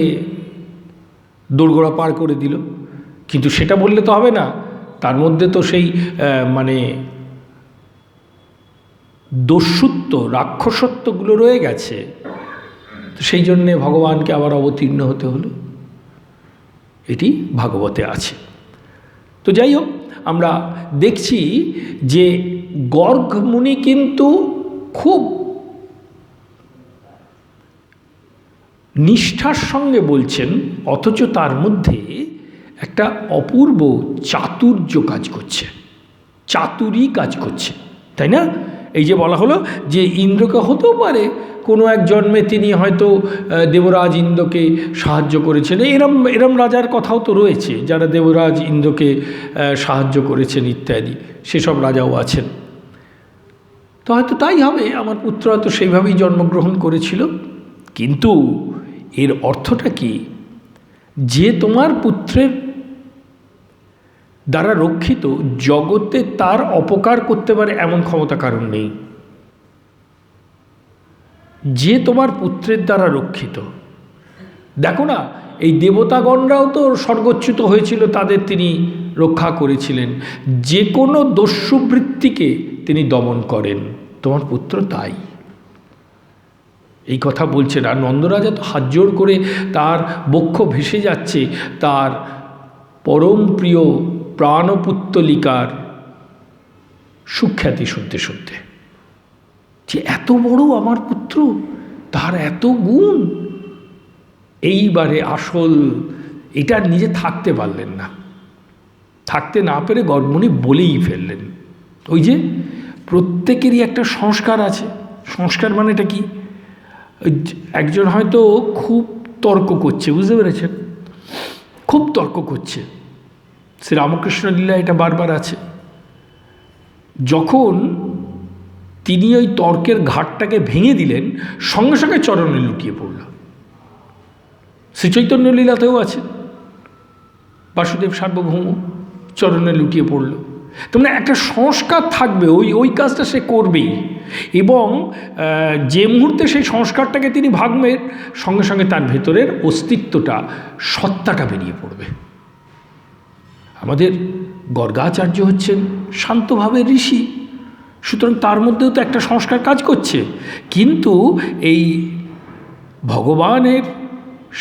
Speaker 1: দোরগোড়া পার করে দিল। কিন্তু সেটা বললে তো হবে না, তার মধ্যে তো সেই মানে দস্যুত্ব, রাক্ষসত্বগুলো রয়ে গেছে। তো সেই জন্যে ভগবানকে আবার অবতীর্ণ হতে হলো, এটি ভাগবতে আছে। তো যাই হোক, আমরা দেখছি যে গর্গ মুনি কিন্তু খুব নিষ্ঠার সঙ্গে বলছেন, অথচ তার মধ্যে একটা অপূর্ব চাতুর্য কাজ করছে, চাতুরী কাজ করছে, তাই না? এই যে বলা হলো যে ইন্দ্রকে হতেও পারে কোনো এক জন্মে তিনি হয়তো দেবরাজ ইন্দ্রকে সাহায্য করেছেন। এরম রাজার কথাও তো রয়েছে, যারা দেবরাজ ইন্দ্রকে সাহায্য করেছেন ইত্যাদি, সেসব রাজাও আছেন। তো হয়তো তাই হবে, আমার পুত্র হয়তো সেইভাবেই জন্মগ্রহণ করেছিল। কিন্তু এর অর্থটা কি? যে তোমার পুত্রের দ্বারা রক্ষিত, জগতে তার অপকার করতে পারে এমন ক্ষমতা কারণ নেই। যে তোমার পুত্রের দ্বারা রক্ষিত, দেখো না, এই দেবতাগণরাও তো স্বর্গচ্যুত হয়েছিল, তাদের তিনি রক্ষা করেছিলেন। যে কোনো দস্যুবৃত্তিকে তিনি দমন করেন, তোমার পুত্র তাই। এই কথা বলছেন। আর নন্দরাজা তো হাত জোর করে, তার বক্ষ ভেসে যাচ্ছে তার পরম প্রিয় প্রাণপুত্তলিকার সুখ্যাতি শুনতে শুনতে, যে এত বড় আমার পুত্র, তার এত গুণ। এইবারে আসল এটা নিজে থাকতে পারলেন না, থাকতে না পেরে গর্গমুনি বলেই ফেললেন। ওই যে প্রত্যেকেরই একটা সংস্কার আছে। সংস্কার মানে এটা কি? একজন হয়তো খুব তর্ক করছে, বুঝতে পেরেছেন, খুব তর্ক করছে। শ্রীরামকৃষ্ণ লীলা এটা বারবার আছে। যখন তিনি ওই তর্কের ঘাটটাকে ভেঙে দিলেন, সঙ্গে সঙ্গে চরণে লুটিয়ে পড়ল। শ্রীচৈতন্য লীলাতেও আছে, বাসুদেব সার্বভৌম চরণে লুটিয়ে পড়ল। তোমরা একটা সংস্কার থাকবে, ওই কাজটা সে করবেই, এবং যে মুহূর্তে সেই সংস্কারটাকে তিনি ভাঙবেন, সঙ্গে সঙ্গে তার ভেতরের অস্তিত্বটা, সত্তাটা বেরিয়ে পড়বে। আমাদের গর্গাচার্য হচ্ছেন শান্তভাবের ঋষি, সুতরাং তার মধ্যেও তো একটা সংস্কার কাজ করছে। কিন্তু এই ভগবানের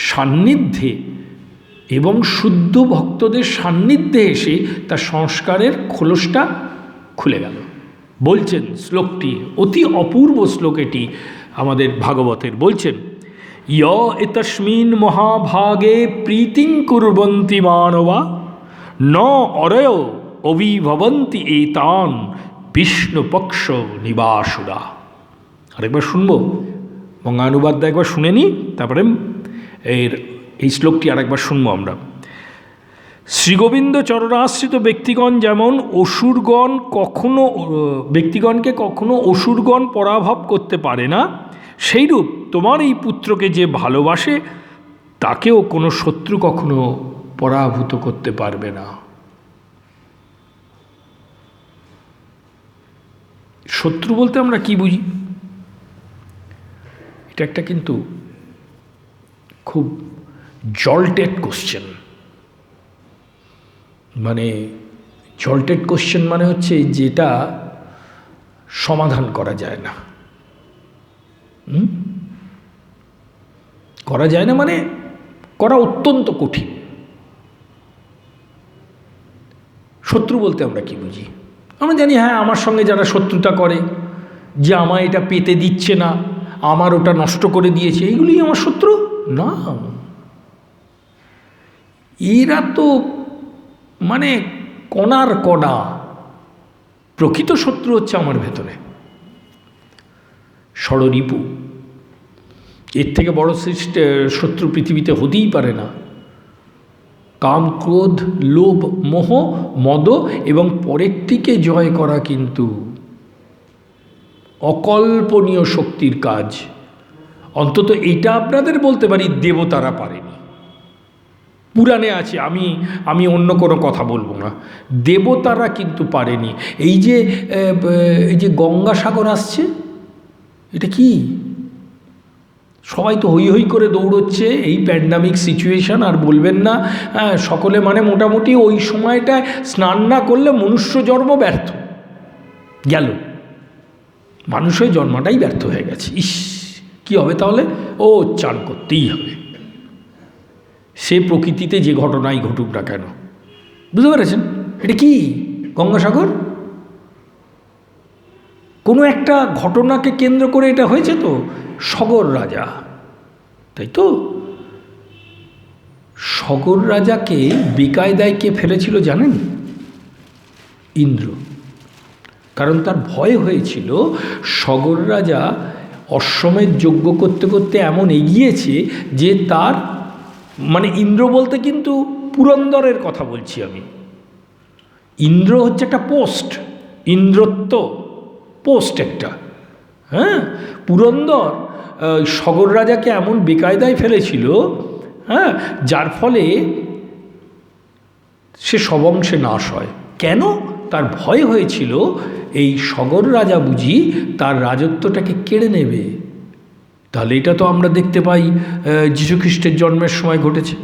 Speaker 1: সান্নিধ্যে এবং শুদ্ধ ভক্তদের সান্নিধ্যে এসে তার সংস্কারের খোলসটা খুলে গেল। বলছেন শ্লোকটি, অতি অপূর্ব শ্লোক এটি আমাদের ভাগবতের। বলছেন, य एतस्मिन् महाभागे प्रीतिं कुर्वन्ति मानवा न अरयो अभिभवन्ति एतान् विष्णुपक्ष निवासुरा। আরেকবার শুনবো, বঙ্গানুবাদটা একবার শুনে নিই, তারপরে এই শ্লোকটি আরেকবার শুনবো আমরা। শ্রীগোবিন্দ চরণাশ্রিত ব্যক্তিগণ যেমন ব্যক্তিগণকে কখনো অসুরগণ পরাভব করতে পারে না, সেইরূপ তোমার এই পুত্রকে যে ভালোবাসে তাকেও কোনো শত্রু কখনো পরাভূত করতে পারবে না। শত্রু বলতে আমরা কি বুঝি? এটা একটা কিন্তু খুব জল্টেড কোশ্চেন। মানে জল্টেড কোশ্চেন মানে হচ্ছে যেটা সমাধান করা যায় না। করা যায় না মানে করা অত্যন্ত কঠিন। শত্রু বলতে আমরা কি বুঝি? আমরা জানি হ্যাঁ, আমার সঙ্গে যারা শত্রুতা করে, যে আমায় এটা পেতে দিচ্ছে না, আমার ওটা নষ্ট করে দিয়েছে, এইগুলি আমার শত্রু না। এরা তো মানে কণার কণা। প্রকৃত শত্রু হচ্ছে আমার ভেতরে ষড়রিপু। এর থেকে বড় শত্রু পৃথিবীতে হতেই পারে না। কাম, ক্রোধ, লোভ, মোহ, মদ এবং পরেরটিকে জয় করা কিন্তু অকল্পনীয় শক্তির কাজ। অন্তত এটা আপনাদের বলতে পারি, দেবতারা পারেনি। পুরাণে আছে, আমি অন্য কোনো কথা বলবো না, দেবতারা কিন্তু পারেনি। এই যে গঙ্গাসাগর আসছে, এটা কি? সবাই তো হই হই করে দৌড়চ্ছে, এই প্যান্ডামিক সিচুয়েশন আর বলবেন না। সকলে মানে মোটামুটি ওই সময়টায় স্নান না করলে মনুষ্য জন্ম ব্যর্থ গেল, মানুষের জন্মটাই ব্যর্থ হয়ে গেছে। ইস, কি হবে তাহলে? ও চান করতেই হবে, সে প্রকৃতিতে যে ঘটনাই ঘটুক না কেন। বুঝতে পেরেছেন? এটা কি গঙ্গাসাগর? কোনো একটা ঘটনাকে কেন্দ্র করে এটা হয়েছে তো। সগর রাজা, তাই তো? সগর রাজাকে বেকায়দায় কে ফেলেছিল জানেন? ইন্দ্র। কারণ তার ভয় হয়েছিল সগর রাজা অশ্বমেধ যজ্ঞ করতে করতে এমন এগিয়েছে যে তার মানে ইন্দ্র বলতে কিন্তু পুরন্দরের কথা বলছি আমি। ইন্দ্র হচ্ছে একটা পোস্ট, ইন্দ্রত্ব পোস্ট একটা। হ্যাঁ, পুরন্দর সগর রাজাকে এমন বেকায়দায় ফেলেছিল, হ্যাঁ, যার ফলে সে সবংশে নাশ হয়। কেন? তার ভয় হয়েছিল এই সগর রাজা বুঝি তার রাজত্বটাকে কেড়ে নেবে। তাহলে এটা তো আমরা দেখতে পাই যীশুখ্রিস্টের জন্মের সময় ঘটেছে,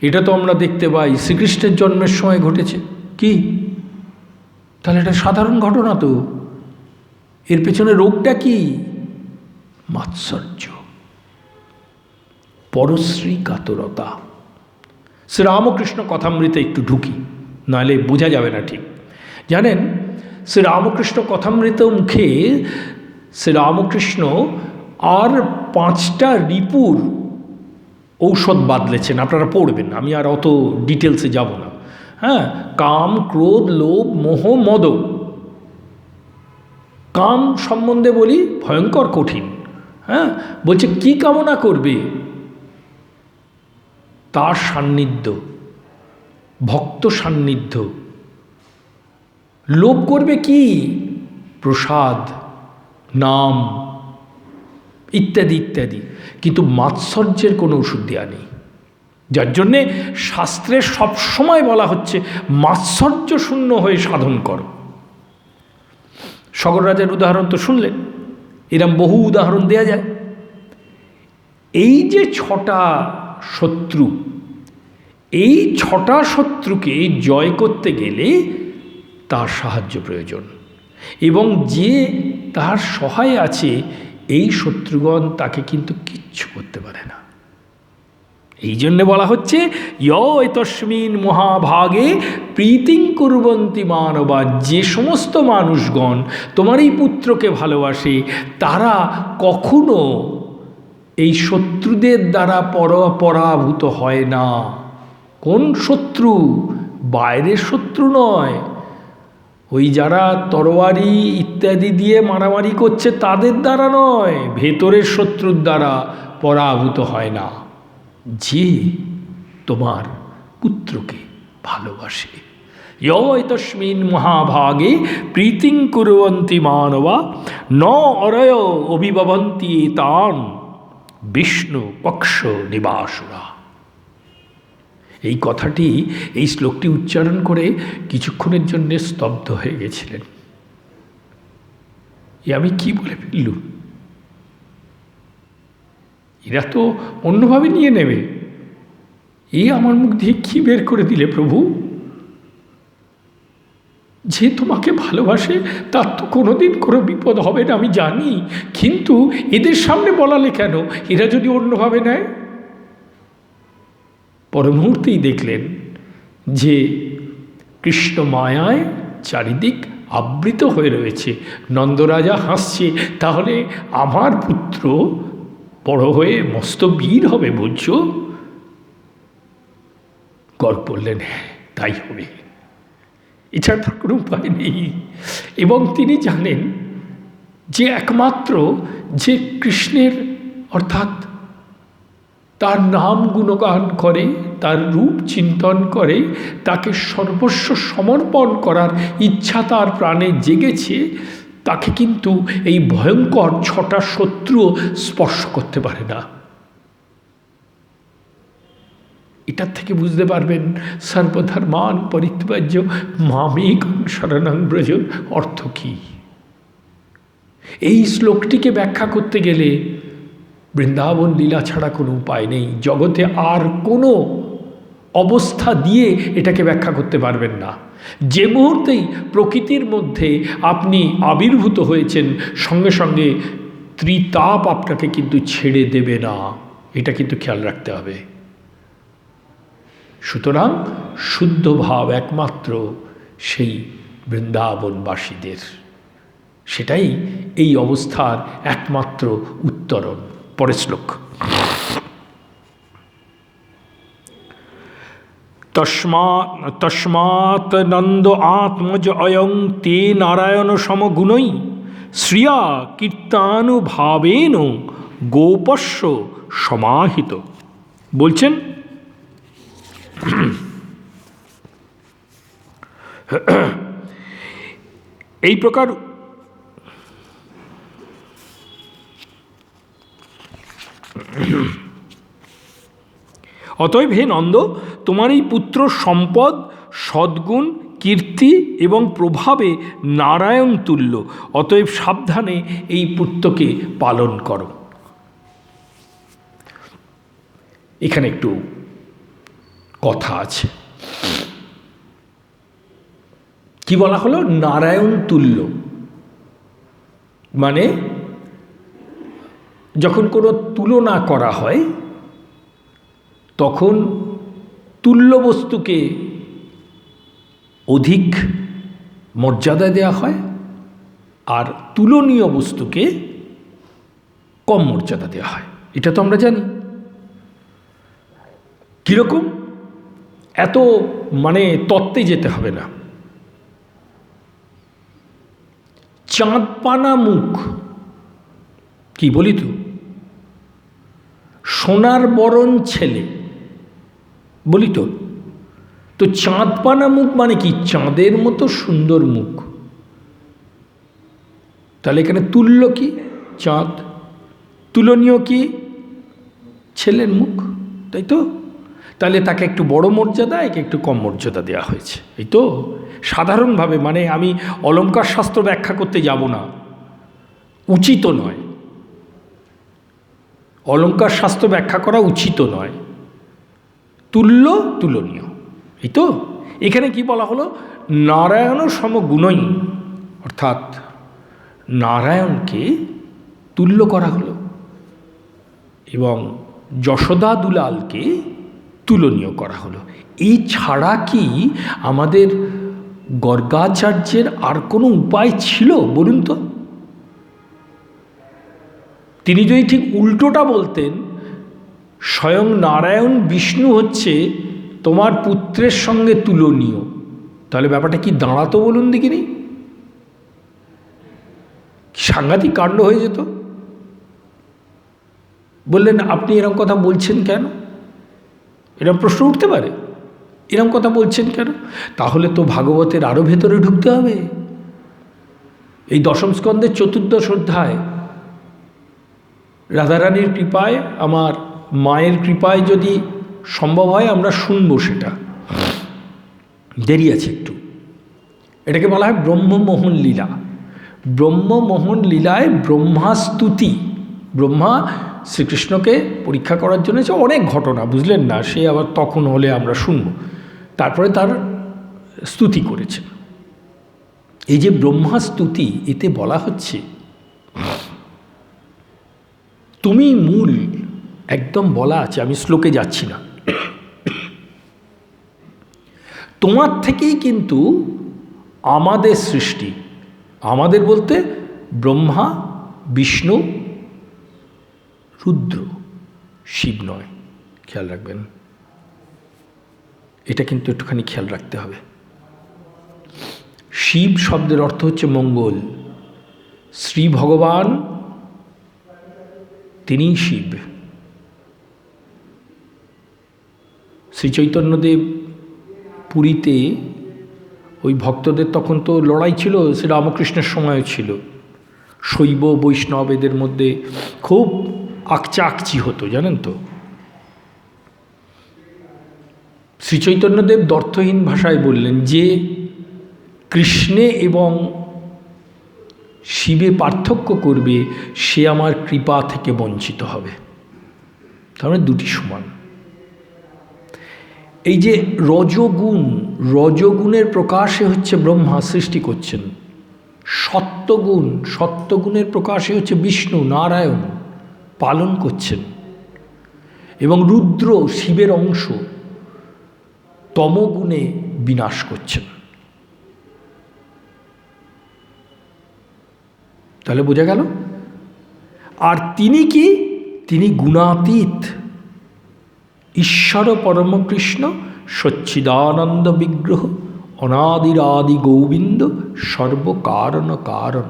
Speaker 1: এটা তো আমরা দেখতে পাই শ্রীকৃষ্ণের জন্মের সময় ঘটেছে। কি তাহলে এটা সাধারণ ঘটনা তো? এর পেছনে রোগটা কি? মাৎসর্য, পরশ্রী কাতরতা। শ্রীরামকৃষ্ণ কথামৃতে একটু ঢুকি, নাহলে বোঝা যাবে না ঠিক। জানেন, শ্রীরামকৃষ্ণ কথামৃত মুখে শ্রীরামকৃষ্ণ আর 5টা রিপুর ঔষধ বাদলেছেন। আপনারা পড়বেন, আমি আর অত ডিটেলসে যাব না। হ্যাঁ, কাম, ক্রোধ, লোভ, মোহ, মদ। কাম সম্বন্ধে বলি, ভয়ঙ্কর কঠিন। হ্যাঁ, বলছে কি কামনা করবে? তার সান্নিধ্য, ভক্ত সান্নিধ্য। লোভ করবে কি? প্রসাদ, নাম ইত্যাদি ইত্যাদি। কিন্তু মাৎসর্যের কোনো ওষুধ দেওয়া নেই, যার জন্যে শাস্ত্রে সবসময় বলা হচ্ছে মাৎসর্য শূন্য হয়ে সাধন করো। সগর রাজার উদাহরণ তো শুনলেন, এরম বহু উদাহরণ দেয়া যায়। এই যে 6টা শত্রু, এই 6টা শত্রুকে জয় করতে গেলে তার সাহায্য প্রয়োজন, এবং যে তার সহায় আছে এই শত্রুগণ তাকে কিন্তু কিচ্ছু করতে পারে না। এই জন্যে বলা হচ্ছে তস্মিন মহাভাগে প্রীতিং কুর্বন্তি মানবা। যে সমস্ত মানুষগণ তোমার এই পুত্রকে ভালোবাসে তারা কখনো এই শত্রুদের দ্বারা পরাভূত হয় না। কোন শত্রু? বাইরের শত্রু নয়, ওই যারা তরোয়ারি ইত্যাদি দিয়ে মারামারি করছে তাদের দ্বারা নয়, ভেতরের শত্রুর দ্বারা পরাভূত হয় না, যে তোমার পুত্রকে ভালোবাসে। তস্মিন মহাভাগে প্রীতিং কুর্বন্তি মানবা ন অরয় অভিভবন্তি তান বিষ্ণু পক্ষ নিবাসুরা। এই কথাটি, এই শ্লোকটি উচ্চারণ করে কিছুক্ষণের জন্য স্তব্ধ হয়ে গেছিলেন। আমি কি বলে ফেললুম? এরা তো অন্যভাবে নিয়ে নেবে। এই আমার মুখ দিয়ে কি বের করে দিলে প্রভু? যে তোমাকে ভালোবাসে তার তো কোনোদিন কোনো বিপদ হবে না আমি জানি, কিন্তু এদের সামনে বলালে কেন? এরা যদি অন্যভাবে নেয়। পর মুহূর্তেই দেখলেন যে কৃষ্ণ মায়ায় চারিদিক আবৃত হয়ে রয়েছে। নন্দরাজা হাসছে, তাহলে আমার পুত্র বড় হয়ে মস্ত বীর হবে বুঝছো? গড় পড়লেন, হ্যাঁ তাই হবে, এছাড়া তার কোনো উপায় নেই। এবং তিনি জানেন যে একমাত্র যে কৃষ্ণের অর্থাৎ তার নাম গুণগান করে, তার রূপ চিন্তন করে, তাকে সর্বস্ব সমর্পণ করার ইচ্ছা তার প্রাণে জেগেছে, তাকে কিন্তু এই ভয়ঙ্কর 6টা শত্রুও স্পর্শ করতে পারে না। এটার থেকে বুঝতে পারবেন সর্বধর্মান পরিত্যাজ্য মামেকং শরণং ব্রজ অর্থ কী। এই শ্লোকটিকে ব্যাখ্যা করতে গেলে বৃন্দাবন লীলা ছাড়া কোনো উপায় নেই। জগতে আর কোনো অবস্থা দিয়ে এটাকে ব্যাখ্যা করতে পারবেন না। যে মুহূর্তেই প্রকৃতির মধ্যে আপনি আবির্ভূত হয়েছেন, সঙ্গে সঙ্গে ত্রিতাপ আপনাকে কিন্তু ছেড়ে দেবে না, এটা কিন্তু খেয়াল রাখতে হবে। সুতরাং শুদ্ধ ভাব একমাত্র সেই বৃন্দাবনবাসীদের, সেটাই এই অবস্থার একমাত্র উত্তরণ। পরের শ্লোক। তস্মাৎ নন্দ আত্মজ অয়ং তে নারায়ণ সমগুণৈ শ্রিয়া কীর্তানুভাবেন গোপস্য সমাহিত। বলছেন এই প্রকার অতএব হে নন্দ, তোমার এই পুত্র সম্পদ, সদ্গুণ, কীর্তি এবং প্রভাবে নারায়ণ তুল্য। অতএব সাবধানে এই পুত্রকে পালন করো। এখানে একটু কথা আছে। কি বলা হলো? নারায়ণ তুল্য। মানে যখন কোনো তুলনা করা হয় তখন তুল্য বস্তুকে অধিক মর্যাদা দেওয়া হয়, আর তুলনীয় বস্তুকে কম মর্যাদা দেওয়া হয়। এটা তো আমরা জানি। কীরকম? এত মানে তত্ত্বে যেতে হবে না। চাঁদপানা মুখ, কি বলি তো, সোনার বরণ ছেলে বলি তো। তো চাঁদপানা মুখ মানে কি? চাঁদের মতো সুন্দর মুখ। তাহলে এখানে তুল্য কি? চাঁদ। তুলনীয় কি? ছেলের মুখ, তাই তো? তাহলে তাকে একটু বড় মর্যাদা, একে একটু কম মর্যাদা দেওয়া হয়েছে, এই তো। সাধারণভাবে, মানে আমি অলঙ্কার শাস্ত্র ব্যাখ্যা করতে যাব না, উচিত নয়। অলঙ্কার শাস্ত্র ব্যাখ্যা করা উচিত নয়। তুল্য, তুলনীয়, এই তো। এখানে কি বলা হলো? নারায়ণ সমগুণই, অর্থাৎ নারায়ণকে তুল্য করা হলো এবং যশোদা দুলালকে তুলনীয় করা হলো। এই ছাড়া কি আমাদের গর্গাচার্যের আর কোনো উপায় ছিল বলুন তো? তিনি যদি ঠিক উল্টোটা বলতেন, স্বয়ং নারায়ণ বিষ্ণু হচ্ছে তোমার পুত্রের সঙ্গে তুলনীয়, তাহলে ব্যাপারটা কি দাঁড়াতো বলুন দেখিনি? সাংঘাতিক কাণ্ড হয়ে যেত। বললেন আপনি এরকম কথা বলছেন কেন? এরকম প্রশ্ন উঠতে পারে, এরকম কথা বলছেন কেন? তাহলে তো ভাগবতের আরও ভেতরে ঢুকতে হবে। এই দশম স্কন্ধের চতুর্দশ অধ্যায়, রাধারানীর কৃপায়, আমার মায়ের কৃপায় যদি সম্ভব হয় আমরা শুনবো, সেটা দেরি আছে একটু। এটাকে বলা হয় ব্রহ্মমোহন লীলা। ব্রহ্মমোহন লীলায় ব্রহ্মাস্তুতি, ব্রহ্মা শ্রীকৃষ্ণকে পরীক্ষা করার জন্য অনেক ঘটনা, বুঝলেন না, সে আবার তখন হলে আমরা শুনব। তারপরে তার স্তুতি করেছেন। এই যে ব্রহ্মাস্তুতি, এতে বলা হচ্ছে তুমি মূল, একদম বলা আছে, আমি শ্লোকে যাচ্ছি না, তোমার থেকেই কিন্তু আমাদের সৃষ্টি। আমাদের বলতে ব্রহ্মা, বিষ্ণু, রুদ্র, শিব নয়, খেয়াল রাখবেন, এটা কিন্তু একটুখানি খেয়াল রাখতে হবে। শিব শব্দের অর্থ হচ্ছে মঙ্গল। শ্রী ভগবান তিনিই শিব। শ্রী চৈতন্যদেব পুরীতে ওই ভক্তদের, তখন তো লড়াই ছিল, সে রামকৃষ্ণের সময়ও ছিল, শৈব বৈষ্ণব এদের মধ্যে খুব আকচি হতো, জানেন তো। শ্রী চৈতন্যদেব দ্ব্যর্থহীন ভাষায় বললেন যে কৃষ্ণে এবং শিবে পার্থক্য করবে, সে আমার কৃপা থেকে বঞ্চিত হবে। তার মানে দুটি সমান। এই যে রজগুণ, রজগুণের প্রকাশে হচ্ছে ব্রহ্মা সৃষ্টি করছেন। সত্যগুণ, সত্যগুণের প্রকাশে হচ্ছে বিষ্ণু নারায়ণ পালন করছেন। এবং রুদ্র শিবের অংশ তমগুণে বিনাশ করছেন। তাহলে বোঝা গেল। আর তিনি কি? তিনি গুণাতীত, ঈশ্বর পরমকৃষ্ণ, সচ্চিদানন্দ বিগ্রহ, অনাদিরাদি গোবিন্দ, সর্বকারণ কারণ।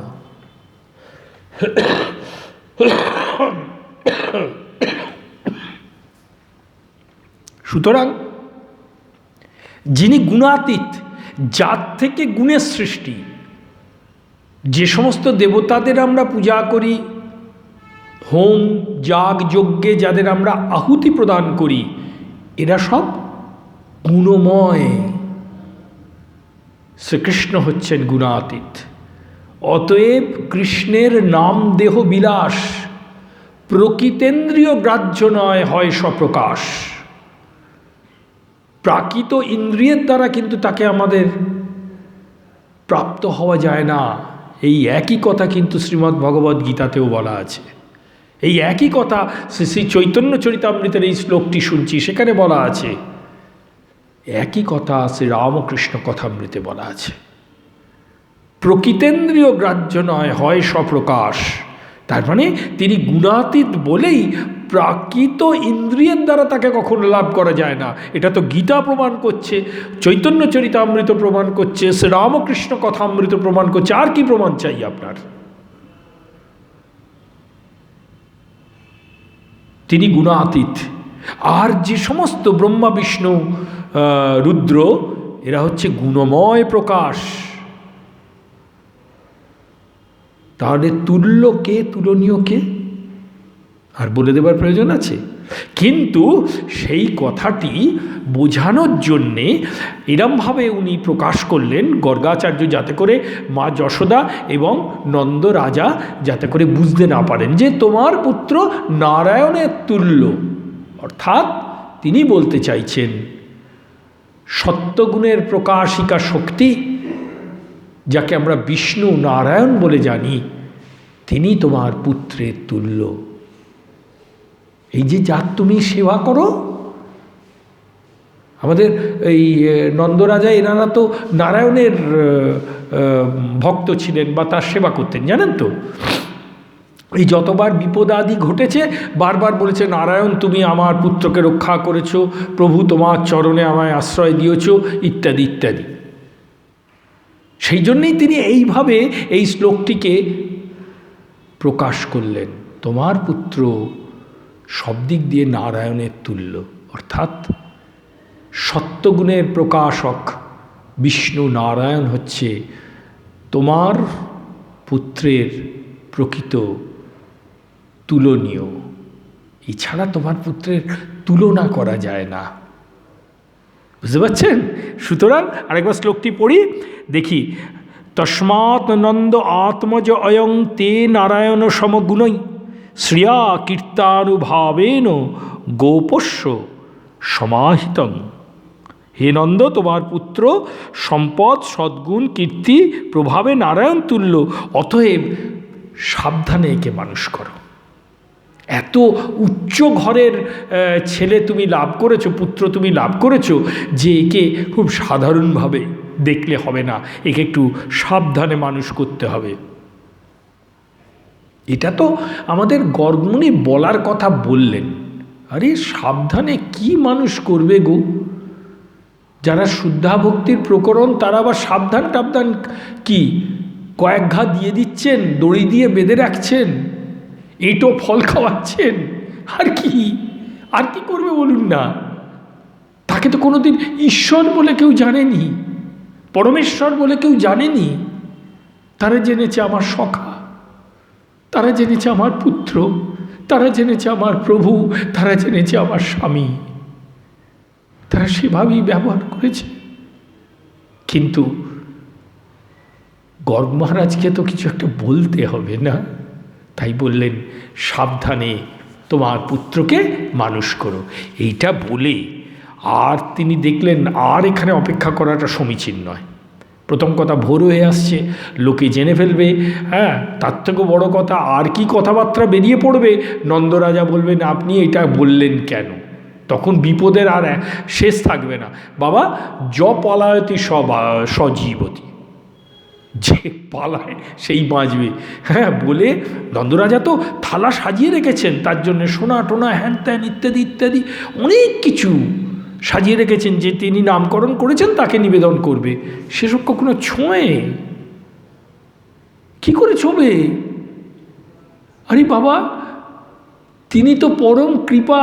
Speaker 1: সুতরাং যিনি গুণাতীত, যার থেকে গুণের সৃষ্টি, যে সমস্ত দেবতাদের আমরা পূজা করি, হোম যাগ যজ্ঞে যাদের আমরা আহুতি প্রদান করি, এরা সব গুণময়। শ্রীকৃষ্ণ হচ্ছেন গুণাতীত। অতএব কৃষ্ণের নাম দেহ বিলাস, প্রকৃতেন্দ্রিয় গ্রাহ্য নয়, হয় স্বপ্রকাশ। প্রাকৃত ইন্দ্রিয়ের দ্বারা কিন্তু তাকে আমাদের প্রাপ্ত হওয়া যায় না। এই একই কথা কিন্তু শ্রীমদ্ ভগবদ্ গীতাতেও বলা আছে। এই একই কথা শ্রী শ্রী চৈতন্য চরিতামৃতের এই শ্লোকটি শুনছি, সেখানে বলা আছে। একই কথা শ্রী রামকৃষ্ণ কথামৃতে বলা আছে। প্রকৃতেন্দ্রিয় গ্রাহ্য নয়, হয় স্বপ্রকাশ। তার মানে তিনি গুণাতীত বলেই প্রাকৃত ইন্দ্রিয়ের দ্বারা তাকে কখনো লাভ করা যায় না। এটা তো গীতা প্রমাণ করছে, চৈতন্য চরিতামৃত প্রমাণ করছে, শ্রীরামকৃষ্ণ কথামৃত প্রমাণ করছে। আর কি প্রমাণ চাই আপনার? তিনি গুণাতীত। আর যে সমস্ত ব্রহ্মা বিষ্ণু রুদ্র, এরা হচ্ছে গুণময় প্রকাশ। তাহলে তুল্য কে, তুলনীয় কে আর বলে দেবার প্রয়োজন আছে? কিন্তু সেই কথাটি বোঝানোর জন্যে এরমভাবে উনি প্রকাশ করলেন গর্গাচার্য, যাতে করে মা যশোদা এবং নন্দ রাজা যাতে করে বুঝতে না পারেন যে তোমার পুত্র নারায়ণের তুল্য। অর্থাৎ তিনি বলতে চাইছেন সত্যগুণের প্রকাশিকা শক্তি, যাকে আমরা বিষ্ণু নারায়ণ বলে জানি, তিনি তোমার পুত্রের তুল্য। এই যে যার তুমি সেবা করো, আমাদের এই নন্দরাজা এনারা তো নারায়ণের ভক্ত ছিলেন বা তার সেবা করতেন, জানেন তো। এই যতবার বিপদ আদি ঘটেছে বারবার বলেছে, নারায়ণ তুমি আমার পুত্রকে রক্ষা করেছো, প্রভু তোমার চরণে আমায় আশ্রয় দিয়েছ, ইত্যাদি ইত্যাদি। সেই জন্যেই তিনি এইভাবে এই শ্লোকটিকে প্রকাশ করলেন, তোমার পুত্র সব দিক দিয়ে নারায়ণের তুল্য, অর্থাৎ সত্যগুণের প্রকাশক বিষ্ণু নারায়ণ হচ্ছে তোমার পুত্রের প্রকৃত তুলনীয়। এছাড়া তোমার পুত্রের তুলনা করা যায় না। বুঝতে পারছেন? সুতরাং আরেকবার শ্লোকটি পড়ি, দেখি। তস্মাৎ নন্দ আত্মজ অয়ং তে নারায়ণ সমগুণৈ শ্রিয়া কীর্তানুভাবেন গোপস্য সমাহিতং। হে নন্দ, তোমার পুত্র সম্পদ, সদ্গুণ, কীর্তি, প্রভাবে নারায়ণ তুল্য, অতএব সাবধানে একে মানুষ করো। এত উচ্চ ঘরের ছেলে তুমি লাভ করেছো, পুত্র তুমি লাভ করেছো, যে একে খুব সাধারণভাবে দেখলে হবে না, একে একটু সাবধানে মানুষ করতে হবে। এটা তো আমাদের গর্গমুনি বলার কথা বললেন। আরে সাবধানে কি মানুষ করবে গো? যারা শুদ্ধা ভক্তির প্রকরণ তারা আবার সাবধান টাবধান কি কয়েক ঘা দিয়ে দিচ্ছেন, দড়ি দিয়ে বেঁধে রাখছেন, এঁটো ফল খাওয়াচ্ছেন, আর কি করবে বলুন না? তাকে তো কোনোদিন ঈশ্বর বলে কেউ জানেনি, পরমেশ্বর বলে কেউ জানেনি। তারা জেনেছে আমার সখা, তারা জেনেছে আমার পুত্র, তারা জেনেছে আমার প্রভু, তারা জেনেছে আমার স্বামী, তারা সেভাবেই ব্যবহার করেছে। কিন্তু গর্গ মহারাজকে তো কিছু একটা বলতে হবে না, তাই বললেন সাবধানে তোমার পুত্রকে মানুষ করো। এইটা বলে আর তিনি দেখলেন আর এখানে অপেক্ষা করাটা সমীচীন নয়। প্রথম কথা, ভোর হয়ে আসছে, লোকে জেনে ফেলবে, হ্যাঁ, তার থেকেও বড় কথা আর কি কথাবার্তা বেরিয়ে পড়বে। নন্দরাজা বলবেন আপনি এটা বললেন কেন? তখন বিপদের আর শেষ থাকবে না। বাবা, পলায়তি সজীবতী, যে পালায় সেই বাঁচবে, হ্যাঁ বলে নন্দরাজা তো থালা সাজিয়ে রেখেছেন তার জন্য, সোনা টোনা হ্যান ত্যান ইত্যাদি ইত্যাদি অনেক কিছু সাজিয়ে রেখেছেন, যে তিনি নামকরণ করেছেন তাকে নিবেদন করবে। সেসব কখনো ছোঁয়ে কি করে ছোঁবে? আরে বাবা, তিনি তো পরম কৃপা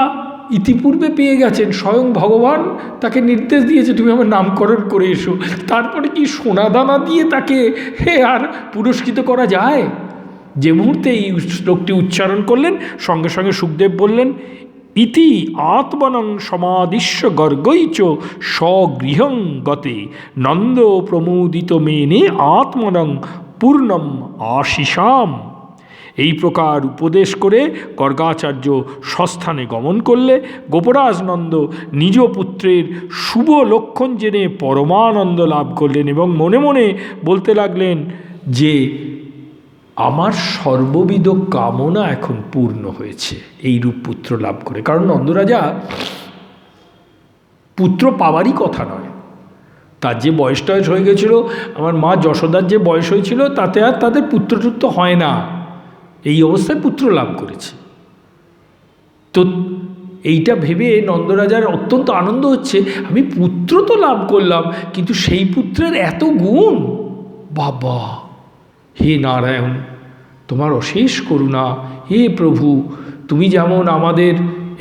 Speaker 1: ইতিপূর্বে পেয়ে গেছেন, স্বয়ং ভগবান তাকে নির্দেশ দিয়েছে তুমি আমার নামকরণ করে এসো। তারপরে কি সোনা দানা দিয়ে তাকে আর পুরস্কৃত করা যায়? যে মুহূর্তে এই শ্লোকটি উচ্চারণ করলেন, সঙ্গে সঙ্গে সুখদেব বললেন, ইতি আত্মনং সমাদিশ্য গর্গৈচ স্বগৃহং গতে নন্দ প্রমোদিত মেনে আত্মনং পূর্ণম আশিসাম। এই প্রকার উপদেশ করে গর্গাচার্য স্বস্থানে গমন করলে গোপরাজ নন্দ নিজ পুত্রের শুভ লক্ষণ জেনে পরমানন্দ লাভ করলেন এবং মনে মনে বলতে লাগলেন যে আমার সর্ববিধ কামনা এখন পূর্ণ হয়েছে এই রূপ পুত্র লাভ করে। কারণ নন্দরাজা পুত্র পাওয়ারই কথা নয়, তার যে বয়স টয়স হয়ে গেছিল, আমার মা যশোদার যে বয়স হয়েছিল, তাতে আর তাদের পুত্রটুত্র হয় না, এই অবস্থায় পুত্র লাভ করেছে। তো এইটা ভেবে নন্দরাজার অত্যন্ত আনন্দ হচ্ছে, আমি পুত্র তো লাভ করলাম, কিন্তু সেই পুত্রের এত গুণ, বাবা হে নারায়ণ তোমার অশেষ করুণা, হে প্রভু তুমি যেমন আমাদের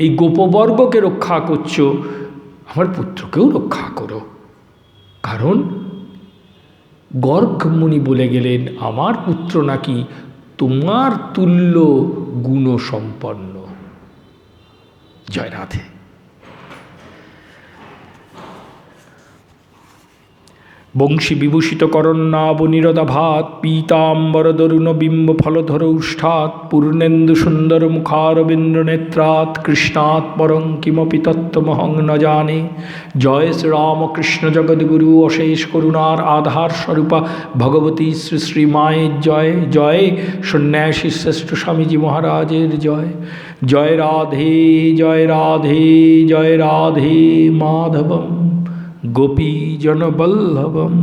Speaker 1: এই গোপবর্গকে রক্ষা করছো, আমার পুত্রকেও রক্ষা করো। কারণ গর্গ মুনি বলে গেলেন আমার পুত্র নাকি তোমার তুল্য গুণসম্পন্ন। জয় রাধে। বংশী বিভূষিত করণ্যাব নিরদাভাত পীতাম্বর দরুণ বিম্ব ফলধর উষ্ঠাৎ পূর্ণেন্দু সুন্দর মুখারবিন্দ্র নেত্রাৎ কৃষ্ণাৎ পরং কিমপি তত্ত্বমহং ন জানে। জয় শ্রীরামকৃষ্ণ জগদ্গুরু অশেষ করুণার আধার স্বরূপা ভগবতী শ্রী শ্রী মায়ের জয়। জয় সন্ন্যাসী শ্রেষ্ঠ স্বামীজি মহারাজের জয়। জয় রাধে জয় রাধে জয় রাধে মাধবম গোপীজনবল্লভম।